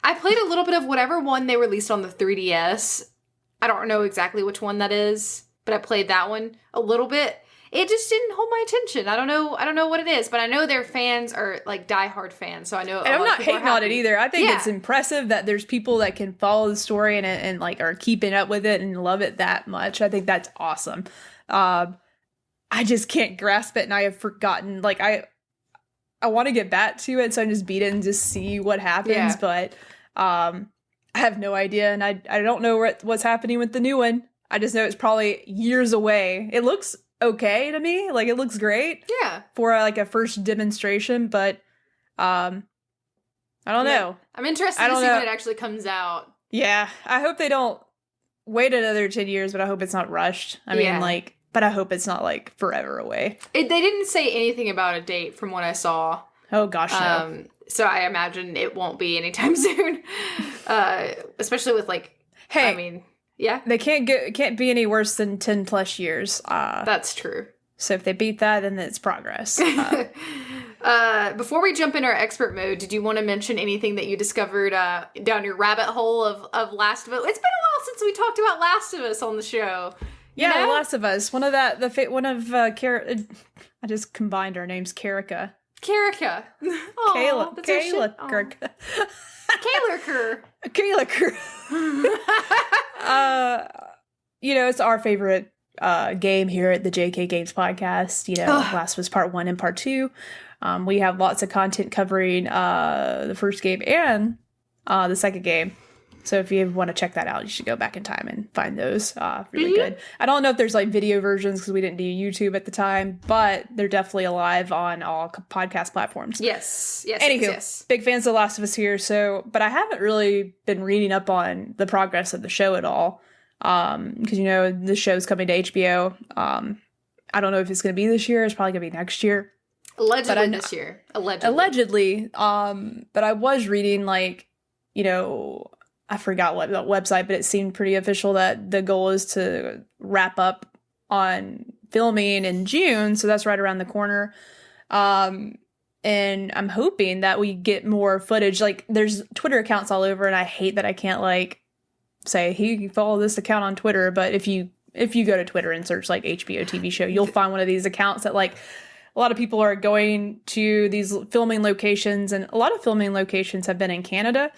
I played a little bit of whatever one they released on the 3DS. I don't know exactly which one that is, but I played that one a little bit. It just didn't hold my attention. I don't know what it is, but I know their fans are diehard fans, so I know. And I'm not hating on it either. I think it's impressive that there's people that can follow the story and are keeping up with it and love it that much. I think that's awesome. I just can't grasp it, and I have forgotten. I want to get back to it, so I just beat it and just see what happens. But I have no idea, and I don't know what's happening with the new one. I just know it's probably years away. It looks okay to me, it looks great for a first demonstration, but I don't know. I'm interested to see when it actually comes out. I hope they don't wait another 10 years, but I hope it's not rushed. But I hope it's not forever away. They didn't say anything about a date from what I saw. Oh gosh, no. So I imagine it won't be anytime soon. Especially with yeah. They can't be any worse than 10 plus years. That's true. So if they beat that, then it's progress. Before we jump into our expert mode, did you want to mention anything that you discovered down your rabbit hole of Last of Us? It's been a while since we talked about Last of Us on the show. The Last of Us. I just combined our names, Jerica. Kayla. Kayla. It's our favorite game here at the JK Games podcast. Last was part 1 and part 2. We have lots of content covering the first game and the second game. So if you want to check that out, you should go back in time and find those. Really good. I don't know if there's video versions because we didn't do YouTube at the time, but they're definitely alive on all podcast platforms. Yes. Anywho, big fans of The Last of Us here. But I haven't really been reading up on the progress of the show at all. Because the show's coming to HBO. I don't know if it's going to be this year. It's probably going to be next year. Allegedly this year. Allegedly. But I was reading I forgot what the website, but it seemed pretty official that the goal is to wrap up on filming in June, so that's right around the corner. And I'm hoping that we get more footage. Like, there's Twitter accounts all over, and I hate that I can't, like, say, hey, you follow this account on Twitter. But if you go to Twitter and search, like, HBO TV show, you'll find one of these accounts that, like, a lot of people are going to these filming locations. And a lot of filming locations have been in Canada.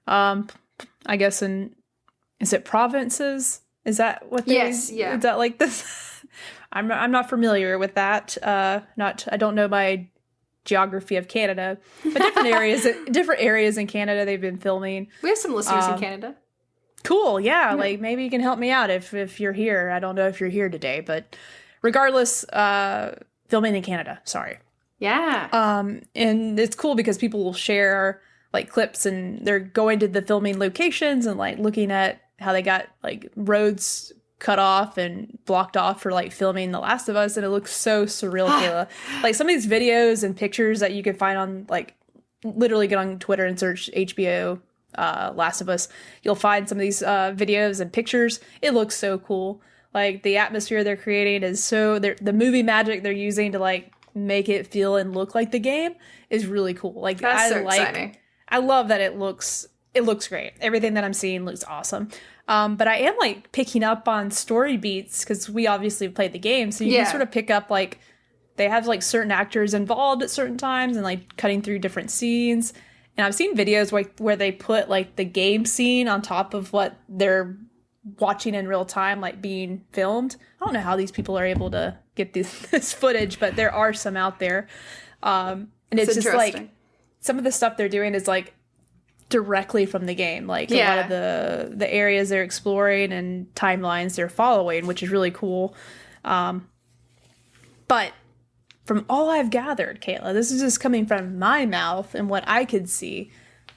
I guess is it provinces? Is that what they... Yes, yeah. Is that like this? I'm not familiar with that. I don't know my geography of Canada, but different areas in Canada they've been filming. We have some listeners in Canada. Cool, yeah. Like, maybe you can help me out if you're here. I don't know if you're here today, but regardless, filming in Canada. Sorry. Yeah. And it's cool because people will share like clips, and they're going to the filming locations and like looking at how they got like roads cut off and blocked off for like filming The Last of Us, and it looks so surreal, Kayla. Like, some of these videos and pictures that you can find on, like, literally get on Twitter and search HBO Last of Us, you'll find some of these videos and pictures. It looks so cool. Like, the atmosphere they're creating is so... the movie magic they're using to, like, make it feel and look like the game is really cool. Like, that's so exciting. I love that it looks great. Everything that I'm seeing looks awesome. But I am, like, picking up on story beats because we obviously played the game. So you can sort of pick up, like, they have, like, certain actors involved at certain times and, like, cutting through different scenes. And I've seen videos where they put, like, the game scene on top of what they're watching in real time, like, being filmed. I don't know how these people are able to get this footage, but there are some out there. And it's just, like, some of the stuff they're doing is, like, directly from the game, like a lot of the areas they're exploring and timelines they're following, which is really cool. But from all I've gathered, Kayla, this is just coming from my mouth and what I could see,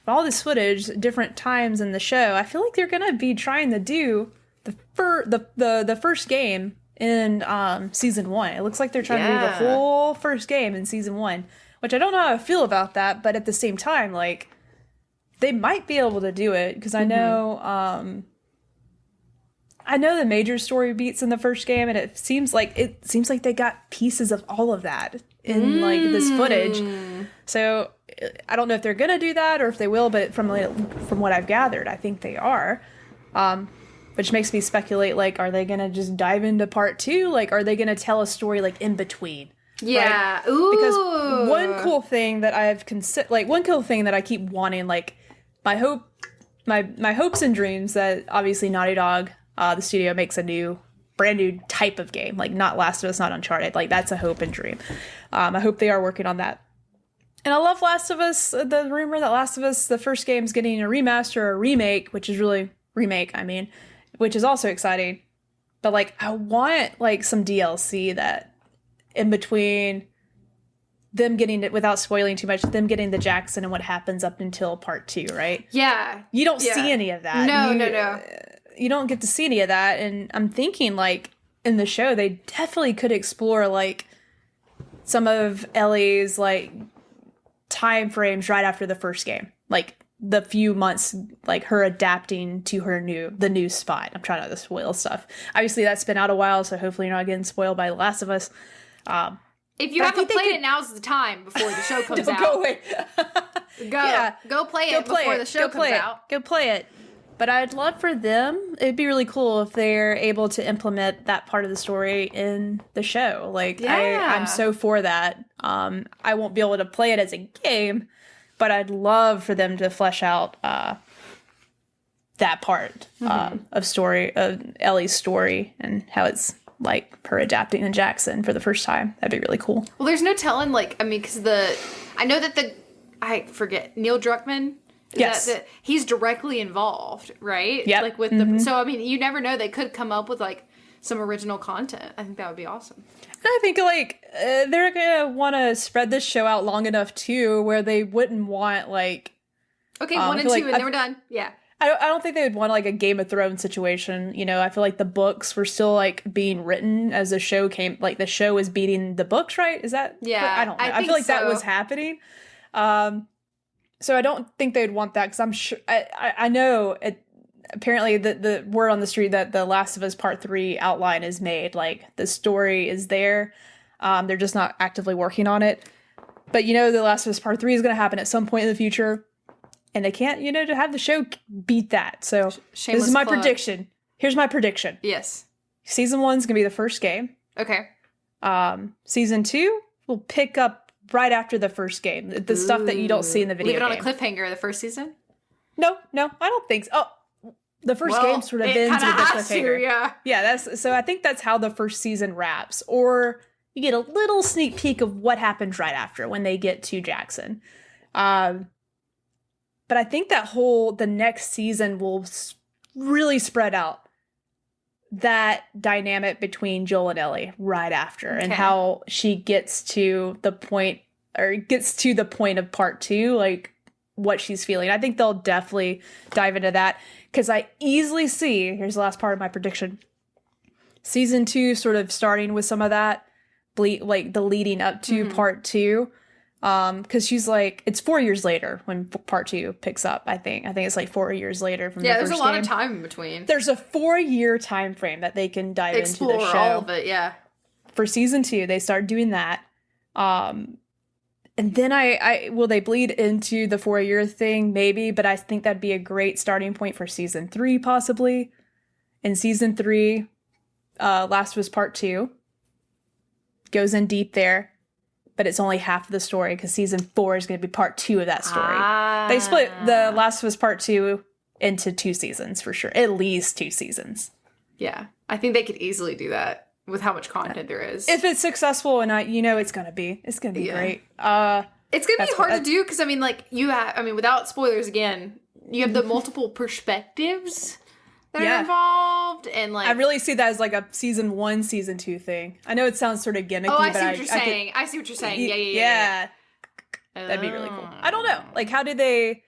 all this footage, different times in the show, I feel like they're gonna be trying to do the first game in season 1. It looks like they're trying to do the whole first game in season 1, which I don't know how I feel about that, but at the same time, like, they might be able to do it because I know the major story beats in the first game, and it seems like they got pieces of all of that in like this footage. So I don't know if they're gonna do that or if they will, but from what I've gathered, I think they are. Which makes me speculate, like, are they gonna just dive into part 2? Like, are they gonna tell a story like in between? Yeah. Like, ooh. Because one cool thing that I keep wanting, like, my hopes and dreams that obviously Naughty Dog, the studio, makes a brand new type of game, like not Last of Us, not Uncharted. Like, that's a hope and dream. I hope they are working on that. And I love Last of Us. The rumor that Last of Us, the first game's getting a remaster or a remake, which is also exciting. But, like, I want, like, some DLC that in between them getting it, without spoiling too much, them getting the Jackson and what happens up until part 2, right? Yeah. You don't see any of that. No. You don't get to see any of that. And I'm thinking, like, in the show, they definitely could explore, like, some of Ellie's, like, time frames right after the first game. Like, the few months, like, her adapting to the new spot. I'm trying not to spoil stuff. Obviously, that's been out a while, so hopefully you're not getting spoiled by The Last of Us. If you haven't played it, now's the time before the show comes out. Go away. Go play it before the show comes out. Go play it. But I'd love for them, it'd be really cool if they're able to implement that part of the story in the show. Like, I'm so for that. I won't be able to play it as a game, but I'd love for them to flesh out that part of Ellie's story and how it's like her adapting in Jackson for the first time. That'd be really cool. Well, there's no telling, like, I mean, because I know that I forget, Neil Druckmann? Yes. He's directly involved, right? Yeah. Like, with so, I mean, you never know. They could come up with, like, some original content. I think that would be awesome. And I think, like, they're going to want to spread this show out long enough, too, where they wouldn't want, like... Okay, 1 and 2, and then we're done. Yeah. I don't think they would want, like, a Game of Thrones situation. You know, I feel like the books were still, like, being written as the show came... Like, the show was beating the books, right? Is that... Yeah. I don't know. I feel like that was happening. So I don't think they'd want that, because I'm sure... I know apparently the word on the street that the Last of Us Part 3 outline is made. Like, the story is there. They're just not actively working on it. But, the Last of Us Part 3 is going to happen at some point in the future. And they can't, to have the show beat that. So Shameless this is my plug. prediction. Here's my prediction. Yes. Season 1's going to be the first game. Okay. Season 2 will pick up right after the first game. The stuff that you don't see in the video Leave it on game. a cliffhanger the first season? No, I don't think so. Oh, the first game sort of ends with the cliffhanger. Yeah, so I think that's how the first season wraps. Or you get a little sneak peek of what happens right after when they get to Jackson. But I think that the next season will really spread out that dynamic between Joel and Ellie right after, and how she gets to the point of part 2, like what she's feeling. I think they'll definitely dive into that, because I easily see, here's the last part of my prediction, season 2 sort of starting with some of that, like the leading up to part 2. Because she's like, it's 4 years later when part 2 picks up. I think it's like 4 years later from the first game. Yeah, there's a lot of time in between. There's a 4-year time frame that they can explore into the show. All of it, yeah. For season 2, they start doing that. And then will they bleed into the 4-year thing? Maybe, but I think that'd be a great starting point for season 3, possibly. In season 3, Last of Us Part 2 goes in deep there. But it's only half of the story, because season 4 is going to be part 2 of that story. They split the Last of Us Part 2 into 2 seasons for sure. At least 2 seasons. Yeah. I think they could easily do that with how much content there is. If it's successful, and it's going to be. It's going to be great. It's going to be hard to do, because, without spoilers again, you have the multiple perspectives that are involved, and like, I really see that as like a season 1, season 2 thing. I know it sounds sort of gimmicky. Oh, I see what you're saying. I see what you're saying. Yeah. That'd be really cool. I don't know. Like, how did they?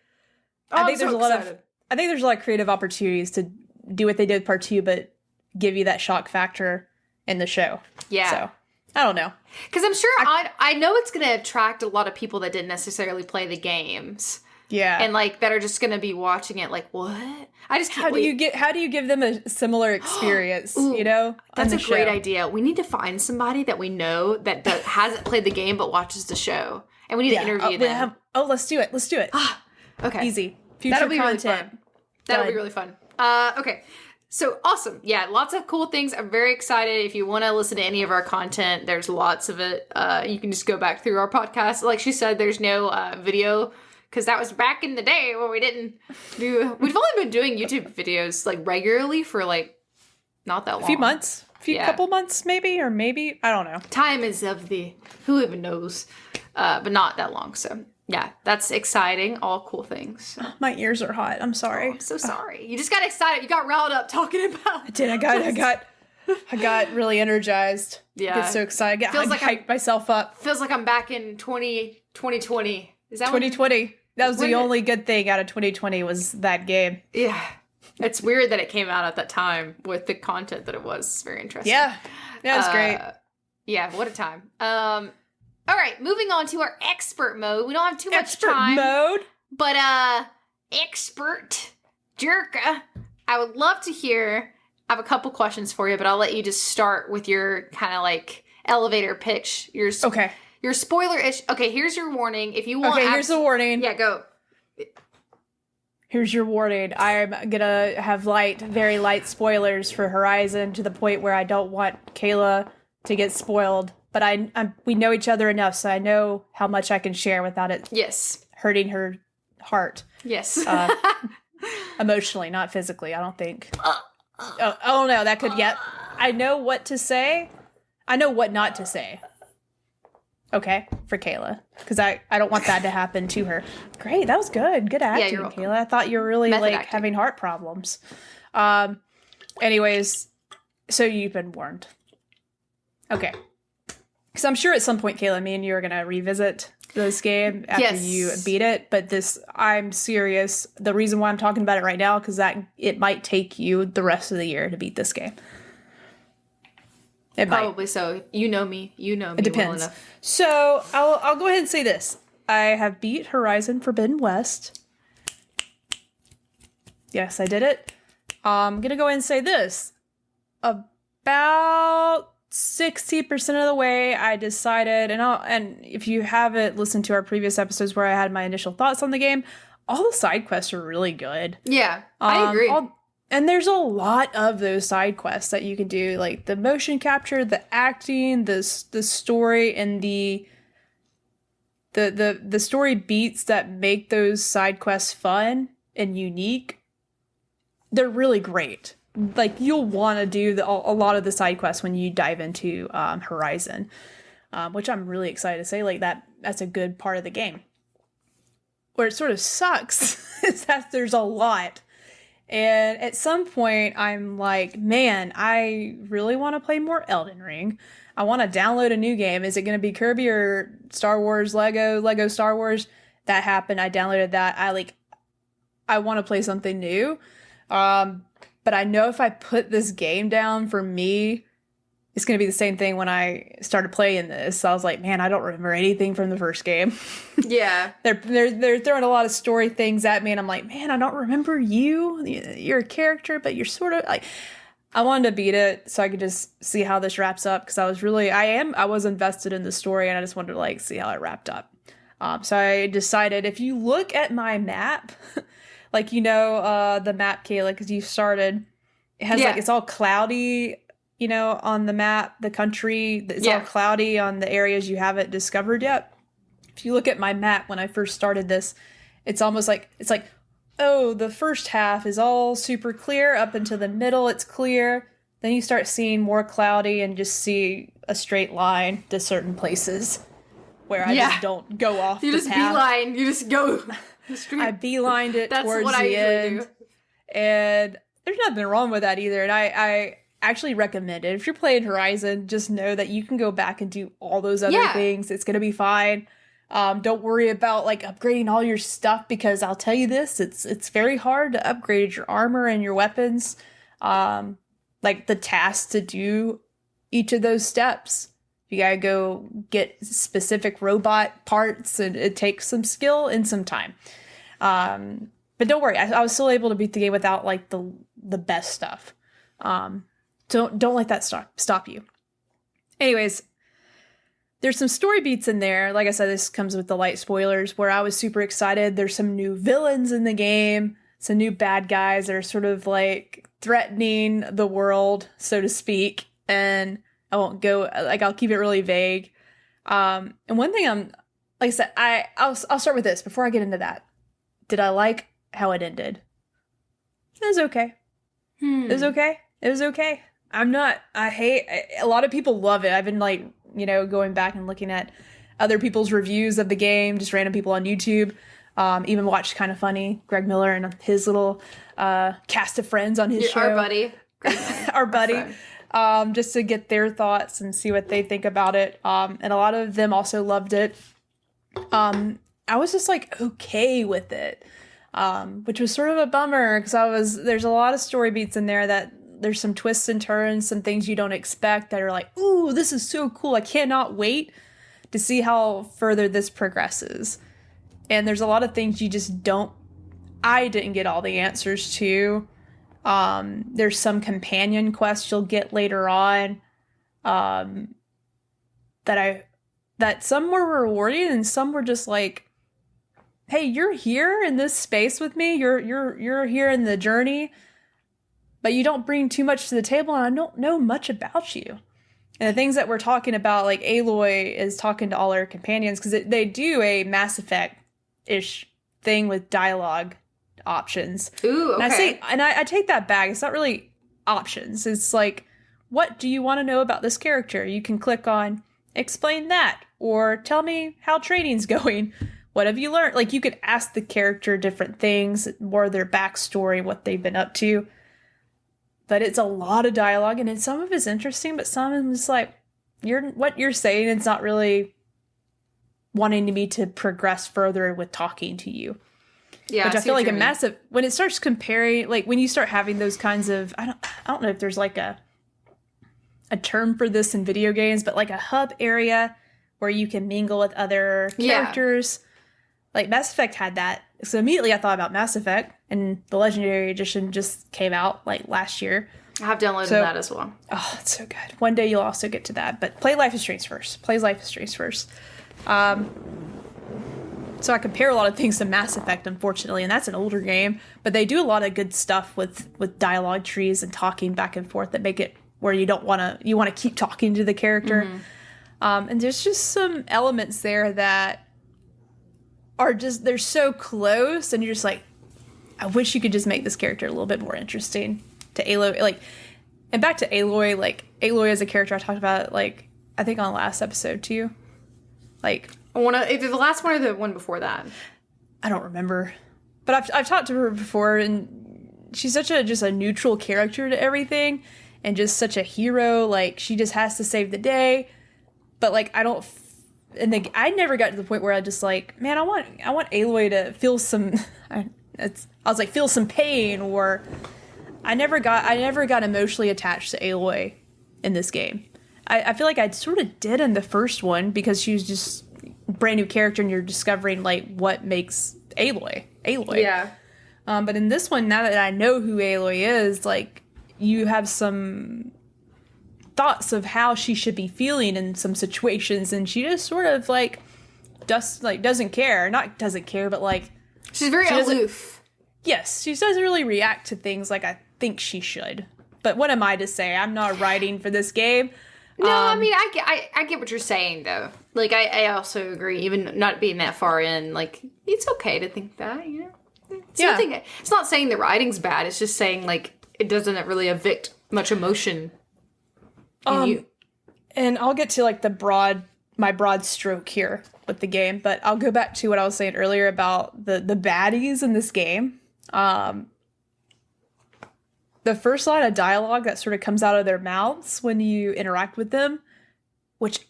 I think there's a lot of creative opportunities to do what they did with part 2, but give you that shock factor in the show. Yeah. So I don't know. Because I'm sure I know it's going to attract a lot of people that didn't necessarily play the games. Yeah. And like that are just going to be watching it like, what? I just can't wait. How do you give them a similar experience, That's a great idea. We need to find somebody that we know that hasn't played the game but watches the show. And we need to interview them. Let's do it. Okay. Easy. Future That'll be content. Really fun. That'll be really fun. Okay. So awesome. Yeah, lots of cool things. I'm very excited. If you want to listen to any of our content, there's lots of it. You can just go back through our podcast. Like she said, there's no video, because that was back in the day when we didn't do... We've only been doing YouTube videos like regularly for like not that long. A few months. Couple months maybe, or maybe, I don't know. Time is of the... Who even knows? But not that long, so... Yeah, that's exciting. All cool things. My ears are hot. I'm sorry. I'm so sorry. You just got excited. You got riled up talking about. I did. I got really energized. Yeah. I get so excited. I hyped myself up. Feels like I'm back in 2020. Is that 2020? That was the only good thing out of 2020 was that game. Yeah. It's weird that it came out at that time with the content that it was. It's very interesting. Yeah. Yeah, it was great. Yeah, what a time. All right, moving on to our expert mode. We don't have too much time. Expert mode? But, expert Jerica, I would love to hear... I have a couple questions for you, but I'll let you just start with your kind of like elevator pitch. Your spoiler-ish... Okay, here's your warning. If you want... Okay, here's the warning. Yeah, go. Here's your warning. I'm gonna have very light spoilers for Horizon, to the point where I don't want Kayla to get spoiled. But we know each other enough, so I know how much I can share without it hurting her heart. Yes. Emotionally, not physically, I don't think. Oh no, that could, I know what to say. I know what not to say. Okay, for Kayla. Because I don't want that to happen to her. Great, that was good. Good acting, you're welcome. Kayla. I thought you were really having heart problems. Anyways, so you've been warned. Okay. Because I'm sure at some point, Kayla, me and you are going to revisit this game after you beat it. But I'm serious. The reason why I'm talking about it right now, because it might take you the rest of the year to beat this game. It Probably might. So. You know me. It depends. Well enough. So I'll go ahead and say this. I have beat Horizon Forbidden West. Yes, I did it. I'm going to go ahead and say this. About 60% of the way, I decided, and if you haven't listened to our previous episodes where I had my initial thoughts on the game, all the side quests are really good. Yeah, I agree. And there's a lot of those side quests that you can do, like the motion capture, the acting, the story, and the story beats that make those side quests fun and unique. They're really great. Like, you'll want to do a lot of the side quests when you dive into Horizon, which I'm really excited to say. Like, that's a good part of the game. Where it sort of sucks is that there's a lot. And at some point, I'm like, man, I really want to play more Elden Ring. I want to download a new game. Is it going to be Kirby or Star Wars Lego Star Wars? That happened. I downloaded that. I want to play something new. But I know if I put this game down, for me, it's going to be the same thing when I started playing this. So I was like, man, I don't remember anything from the first game. Yeah. They're throwing a lot of story things at me, and I'm like, man, I don't remember you. You're a character, but you're sort of like... I wanted to beat it so I could just see how this wraps up, because I was invested in the story, and I just wanted to like see how it wrapped up. So I decided, if you look at my map, like, the map, Kayla, because you started, it has like, it's all cloudy, on the map, the country, it's all cloudy on the areas you haven't discovered yet. If you look at my map when I first started this, it's almost like, oh, the first half is all super clear, up into the middle it's clear, then you start seeing more cloudy and just see a straight line to certain places where I just don't go off the path. You just go straight. I beelined it towards the end. Do. And there's nothing wrong with that either, and I actually recommend it. If you're playing Horizon, just know that you can go back and do all those other things. It's going to be fine. Don't worry about like upgrading all your stuff, because I'll tell you this, it's very hard to upgrade your armor and your weapons. Like the tasks to do each of those steps. You gotta go get specific robot parts, and it takes some skill and some time. But don't worry, I was still able to beat the game without like the best stuff. Don't let that stop you. Anyways, there's some story beats in there. Like I said, this comes with the light spoilers, where I was super excited. There's some new villains in the game, some new bad guys that are sort of like threatening the world, so to speak. And I won't go, like, I'll keep it really vague. And one thing like I said, I'll start with this before I get into that. Did I like how it ended? It was okay. It was okay. It was okay. A lot of people love it. I've been like, going back and looking at other people's reviews of the game, just random people on YouTube. Even watched Kind of Funny, Greg Miller and his little cast of friends on his show. Our buddy. Our buddy. Just to get their thoughts and see what they think about it. And a lot of them also loved it. I was just like okay with it, which was sort of a bummer, because there's a lot of story beats in there that there's some twists and turns, some things you don't expect that are like, ooh, this is so cool. I cannot wait to see how further this progresses. And there's a lot of things you just I didn't get all the answers to. There's some companion quests you'll get later on, that some were rewarding and some were just like, hey, you're here in this space with me. You're here in the journey, but you don't bring too much to the table, and I don't know much about you. And the things that we're talking about, like Aloy is talking to all her companions, because they do a Mass Effect-ish thing with dialogue options. Ooh, okay. And I take that back. It's not really options. It's like, what do you want to know about this character? You can click on explain that, or tell me how training's going. What have you learned? Like, you could ask the character different things, more of their backstory, what they've been up to. But it's a lot of dialogue, and some of it's interesting, but some of it's like, what you're saying, it's not really wanting me to progress further with talking to you. Yeah, which I feel like when it starts comparing, like when you start having those kinds of, I don't know if there's like a term for this in video games, but like a hub area where you can mingle with other characters. Like, Mass Effect had that. So immediately I thought about Mass Effect, and the Legendary Edition just came out, like, last year. I have downloaded that as well. Oh, it's so good. One day you'll also get to that. But play Life is Strange first. Play Life is Strange first. So I compare a lot of things to Mass Effect, unfortunately, and that's an older game. But they do a lot of good stuff with dialogue trees and talking back and forth that make it where you want to keep talking to the character. And there's just some elements there that are just, they're so close, and you're just like, I wish you could just make this character a little bit more interesting. To Aloy, like, and back to Aloy, like, Aloy as a character I talked about, like, I think on the last episode too. Like, either the last one or the one before that. I don't remember, but I've talked to her before, and she's such a neutral character to everything, and just such a hero. Like, she just has to save the day, but like I never got to the point where I just like, man, I want Aloy to feel some, feel some pain, or. I never got emotionally attached to Aloy in this game. I feel like I sort of did in the first one because she was just a brand new character and you're discovering like what makes Aloy. Yeah. But in this one, now that I know who Aloy is, like you have some thoughts of how she should be feeling in some situations, and she just sort of like doesn't care. Not doesn't care, but like she's very aloof. Yes, she doesn't really react to things like I think she should. But what am I to say? I'm not writing for this game. No, I mean, I get what you're saying, though. Like, I also agree, even not being that far in, like, it's okay to think that, you know? It's not saying the writing's bad, it's just saying, like, it doesn't really evict much emotion in you. And I'll get to, like, my broad stroke here with the game, but I'll go back to what I was saying earlier about the baddies in this game. The first line of dialogue that sort of comes out of their mouths when you interact with them, which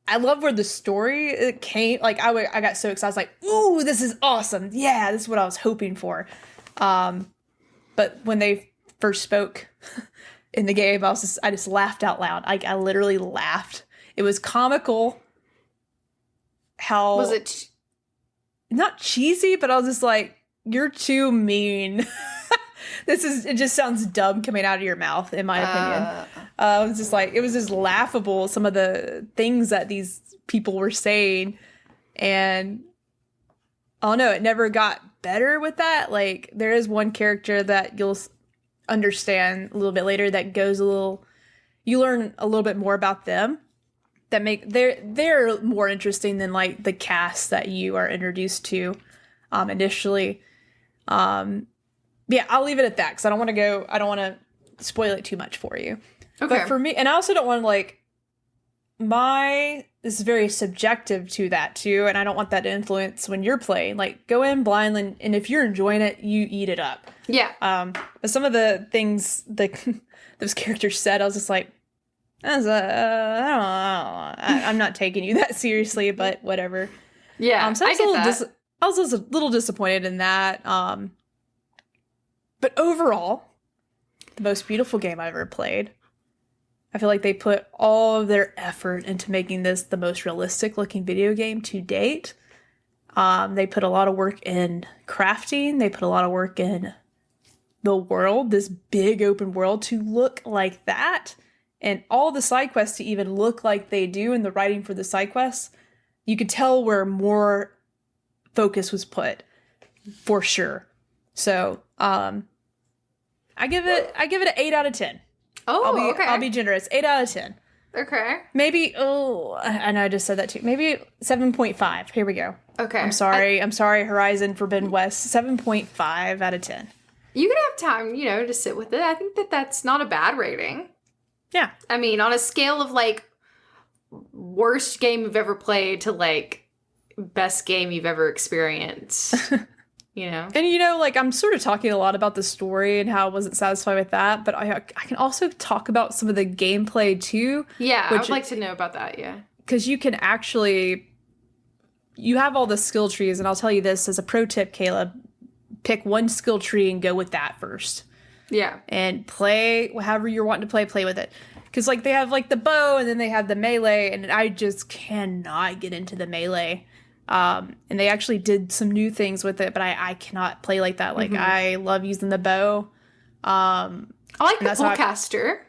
I love where the story it came. Like I got so excited. I was like, ooh, this is awesome. Yeah, this is what I was hoping for. But when they first spoke in the game, I just laughed out loud. I literally laughed. It was comical. How was it? Not cheesy, but I was just like, you're too mean. It just sounds dumb coming out of your mouth, in my opinion. It was just laughable, some of the things that these people were saying. And I don't know, it never got better with that. Like, there is one character that you'll understand a little bit later that you learn a little bit more about them that they're more interesting than like the cast that you are introduced to initially. Yeah, I'll leave it at that because I don't want to spoil it too much for you. Okay. But for me, and I also don't want to like, this is very subjective to that too, and I don't want that to influence when you're playing. Like, go in blind, and if you're enjoying it, you eat it up. Yeah. But some of the things that those characters said, I was just like, I don't know. I'm not taking you that seriously, but whatever. Yeah, so I was a little disappointed in that. But overall, the most beautiful game I've ever played. I feel like they put all of their effort into making this the most realistic looking video game to date. They put a lot of work in crafting. They put a lot of work in the world, this big open world to look like that. And all the side quests to even look like they do in the writing for the side quests. You could tell where more focus was put, for sure. So, I give it an 8 out of 10. Oh, okay. I'll be generous. 8 out of 10. Okay. Maybe, I know I just said that too. Maybe 7.5. Here we go. Okay. I'm sorry, Horizon Forbidden West. 7.5 out of 10. You can have time, to sit with it. I think that's not a bad rating. Yeah. I mean, on a scale of, like, worst game you've ever played to, like, best game you've ever experienced. And like, I'm sort of talking a lot about the story and how I wasn't satisfied with that, but I can also talk about some of the gameplay too. Yeah, I would like to know about that, yeah. Because you can you have all the skill trees, and I'll tell you this as a pro tip, Kayla, pick one skill tree and go with that first. Yeah. And play however you're wanting to play with it. Because, like, they have, like, the bow, and then they have the melee, and I just cannot get into the melee. And they actually did some new things with it, but I cannot play like that. Like, I love using the bow. I like the pullcaster.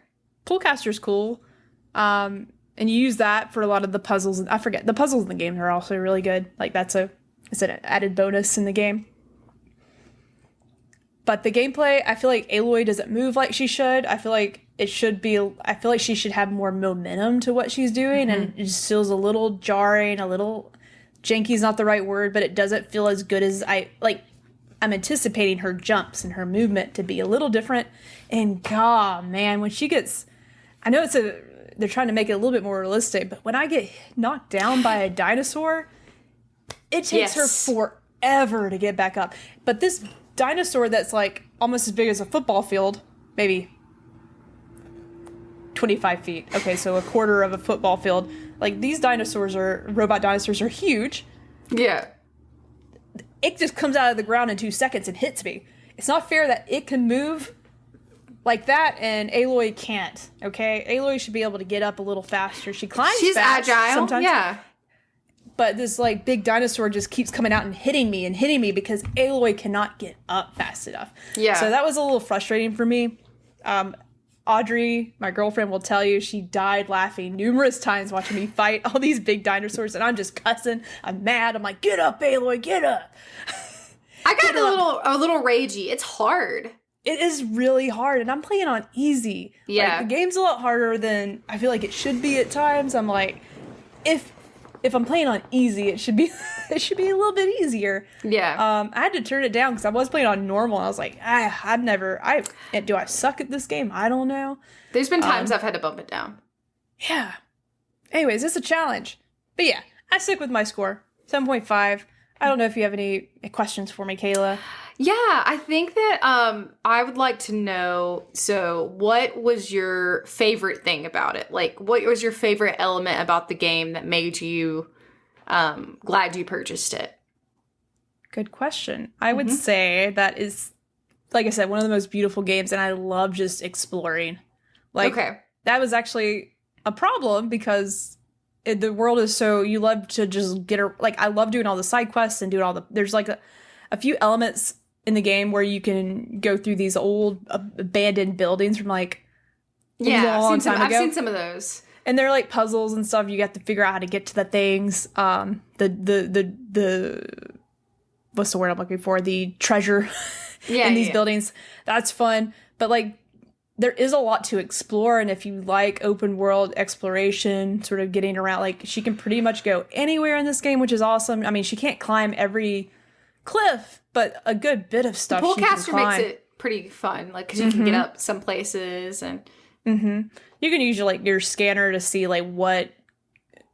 Pullcaster's cool. And you use that for a lot of the puzzles. I forget, the puzzles in the game are also really good. Like, it's an added bonus in the game. But the gameplay, I feel like Aloy doesn't move like she should. I feel like she should have more momentum to what she's doing, and it just feels a little jarring, a little janky's not the right word, but it doesn't feel as good as I'm anticipating her jumps and her movement to be a little different. And God, man, when she gets, I know they're trying to make it a little bit more realistic, but when I get knocked down by a dinosaur, it takes her forever to get back up. But this dinosaur that's like almost as big as a football field, maybe 25 feet. Okay, so a quarter of a football field. Like, these robot dinosaurs are huge. Yeah. It just comes out of the ground in 2 seconds and hits me. It's not fair that it can move like that and Aloy can't, okay? Aloy should be able to get up a little faster. She's fast agile, sometimes. Yeah. But this, like, big dinosaur just keeps coming out and hitting me because Aloy cannot get up fast enough. Yeah. So that was a little frustrating for me. Audrey, my girlfriend, will tell you she died laughing numerous times watching me fight all these big dinosaurs, and I'm just cussing. I'm mad. I'm like, get up, Aloy, get up. I got a little ragey. It's hard. It is really hard, and I'm playing on easy. Yeah. Like, the game's a lot harder than I feel like it should be at times. I'm like, if I'm playing on easy, it should be a little bit easier. Yeah. I had to turn it down because I was playing on normal. And I was like, do I suck at this game? I don't know. There's been times I've had to bump it down. Yeah. Anyways, it's a challenge. But yeah, I stick with my score, 7.5. I don't know if you have any questions for me, Kayla. Yeah, I think that I would like to know, so what was your favorite thing about it? Like, what was your favorite element about the game that made you glad you purchased it? Good question. I would say that is, like I said, one of the most beautiful games, and I love just exploring. Like, that was actually a problem because the world is so, you love to just I love doing all the side quests and doing there's like a few elements in the game where you can go through these old abandoned buildings from like I've seen some of those, and they're like puzzles and stuff. You have to figure out how to get to the things. The what's the word I'm looking for? The treasure in these buildings. That's fun, but like there is a lot to explore, and if you like open world exploration, sort of getting around, like she can pretty much go anywhere in this game, which is awesome. I mean, she can't climb every cliff, but a good bit of stuff. The pullcaster makes it pretty fun, like because you can get up some places, and you can use your scanner to see like what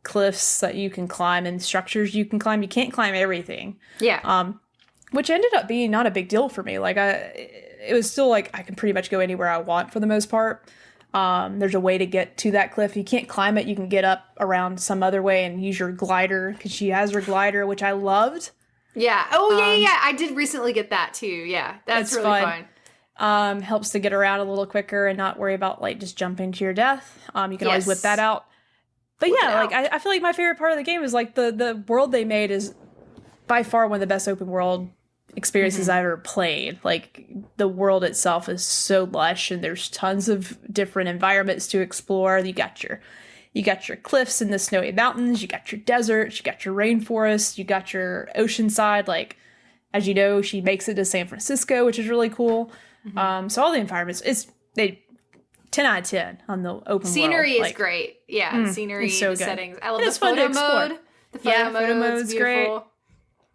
cliffs that you can climb and structures you can climb. You can't climb everything. Yeah. Which ended up being not a big deal for me. Like it was still like I can pretty much go anywhere I want for the most part. There's a way to get to that cliff. You can't climb it. You can get up around some other way and use your glider, because she has her glider, which I loved. Yeah. Oh, yeah. I did recently get that too. Yeah. That's really fun. Helps to get around a little quicker and not worry about like just jumping to your death. You can always whip that out. But I feel like my favorite part of the game is like the world they made is by far one of the best open world experiences I've ever played. Like the world itself is so lush, and there's tons of different environments to explore. You got your cliffs and the snowy mountains, you got your deserts, you got your rainforest, you got your ocean side. Like, as you know, she makes it to San Francisco, which is really cool. So all the environments, 10 out of 10 on the open scenery world. Is great. Yeah, scenery, so settings. I love the photo mode. The photo mode is beautiful. Great.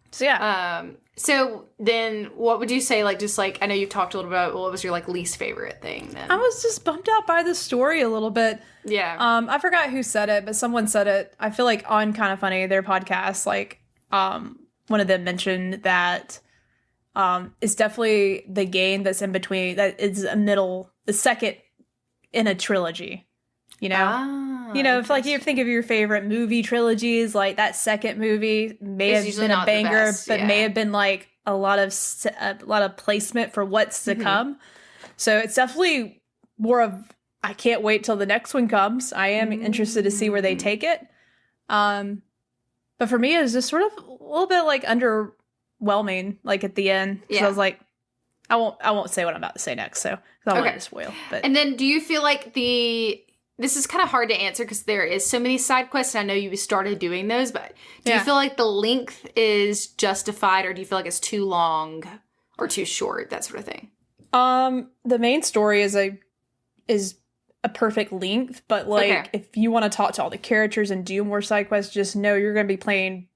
So yeah. So then what would you say, like, just like, I know you've talked a little bit about what was your like least favorite thing then? I was just bummed out by the story a little bit. Yeah. I forgot who said it, but someone said it. I feel like on Kind of Funny, their podcast, like, one of them mentioned that it's definitely the game that's in between, that is the second in a trilogy. You know, if like you think of your favorite movie trilogies, like that second movie may have been a banger, but may have been like a lot of placement for what's to come. So it's definitely more of, I can't wait till the next one comes. I am interested to see where they take it. But for me, it was just sort of a little bit like underwhelming, like at the end. Because I was like, I won't say what I'm about to say next, so I don't want to spoil. But and then, do you feel like this is kind of hard to answer because there is so many side quests, and I know you started doing those, but do you feel like the length is justified, or do you feel like it's too long or too short, that sort of thing? The main story is a perfect length, but like if you want to talk to all the characters and do more side quests, just know you're going to be playing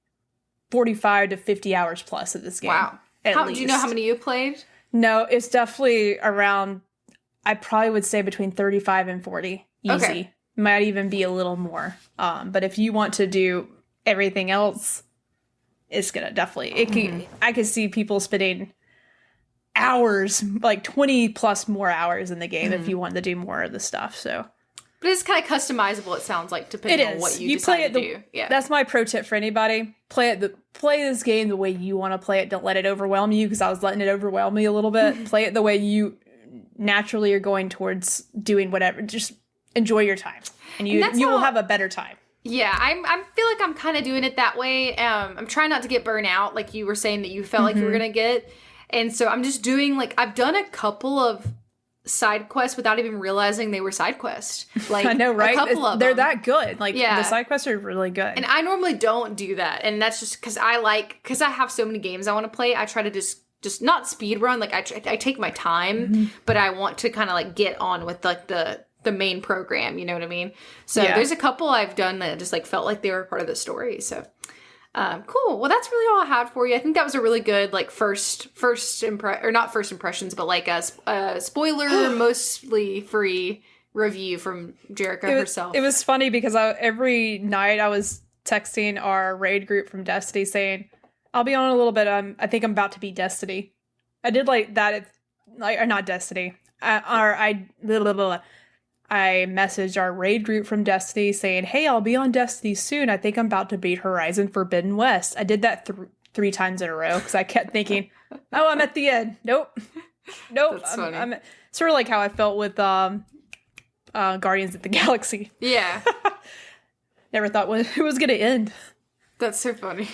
45 to 50 hours plus of this game. Wow. Do you know how many you played? No, it's definitely around, I probably would say between 35 and 40. Easy. Okay. Might even be a little more. But if you want to do everything else, it's going to definitely, I could see people spending hours, like 20 plus more hours in the game if you want to do more of the stuff. So, but it's kind of customizable, it sounds like, depending on what you decide to do. Yeah. That's my pro tip for anybody. Play this game the way you want to play it. Don't let it overwhelm you, because I was letting it overwhelm me a little bit. Play it the way you naturally are going towards doing whatever. Just enjoy your time, and you will have a better time. Yeah, I feel like I'm kind of doing it that way. I'm trying not to get burnt out, like you were saying that you felt like you were going to get. And so I'm just doing, like, I've done a couple of side quests without even realizing they were side quests. Like, I know, right? A couple of they're them. that good. Like, the side quests are really good. And I normally don't do that. And that's just because I have so many games I want to play. I try to just not speed run. Like, I take my time, but I want to kind of, like, get on with, like, the main program. You know what I mean? So there's a couple I've done that just, like, felt like they were part of the story. So cool. Well, that's really all I had for you. I think that was a really good, like, not first impressions, but like a spoiler, mostly free review from Jerica herself. It was funny because every night I was texting our raid group from Destiny saying, I'll be on in a little bit. I think I'm about to beat Destiny. I did like that. Or not Destiny. I messaged our raid group from Destiny saying, hey, I'll be on Destiny soon. I think I'm about to beat Horizon Forbidden West. I did that 3 times in a row because I kept thinking, oh, I'm at the end. Nope. That's funny. I'm sort of like how I felt with Guardians of the Galaxy. Yeah. Never thought it was going to end. That's so funny.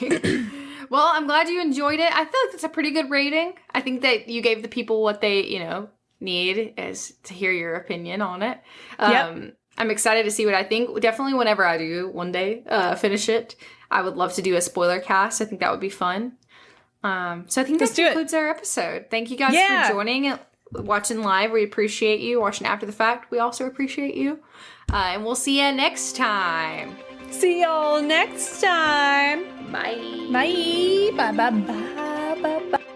Well, I'm glad you enjoyed it. I feel like that's a pretty good rating. I think that you gave the people what they, need is to hear your opinion on it. I'm excited to see what I think. Definitely whenever I do one day finish it, I would love to do a spoiler cast. I think that would be fun. So I think that concludes our episode. Thank you guys for joining and watching live. We appreciate you. Watching after the fact, we also appreciate you. And we'll see you next time. See y'all next time. Bye. Bye. Bye. Bye. Bye. Bye. Bye.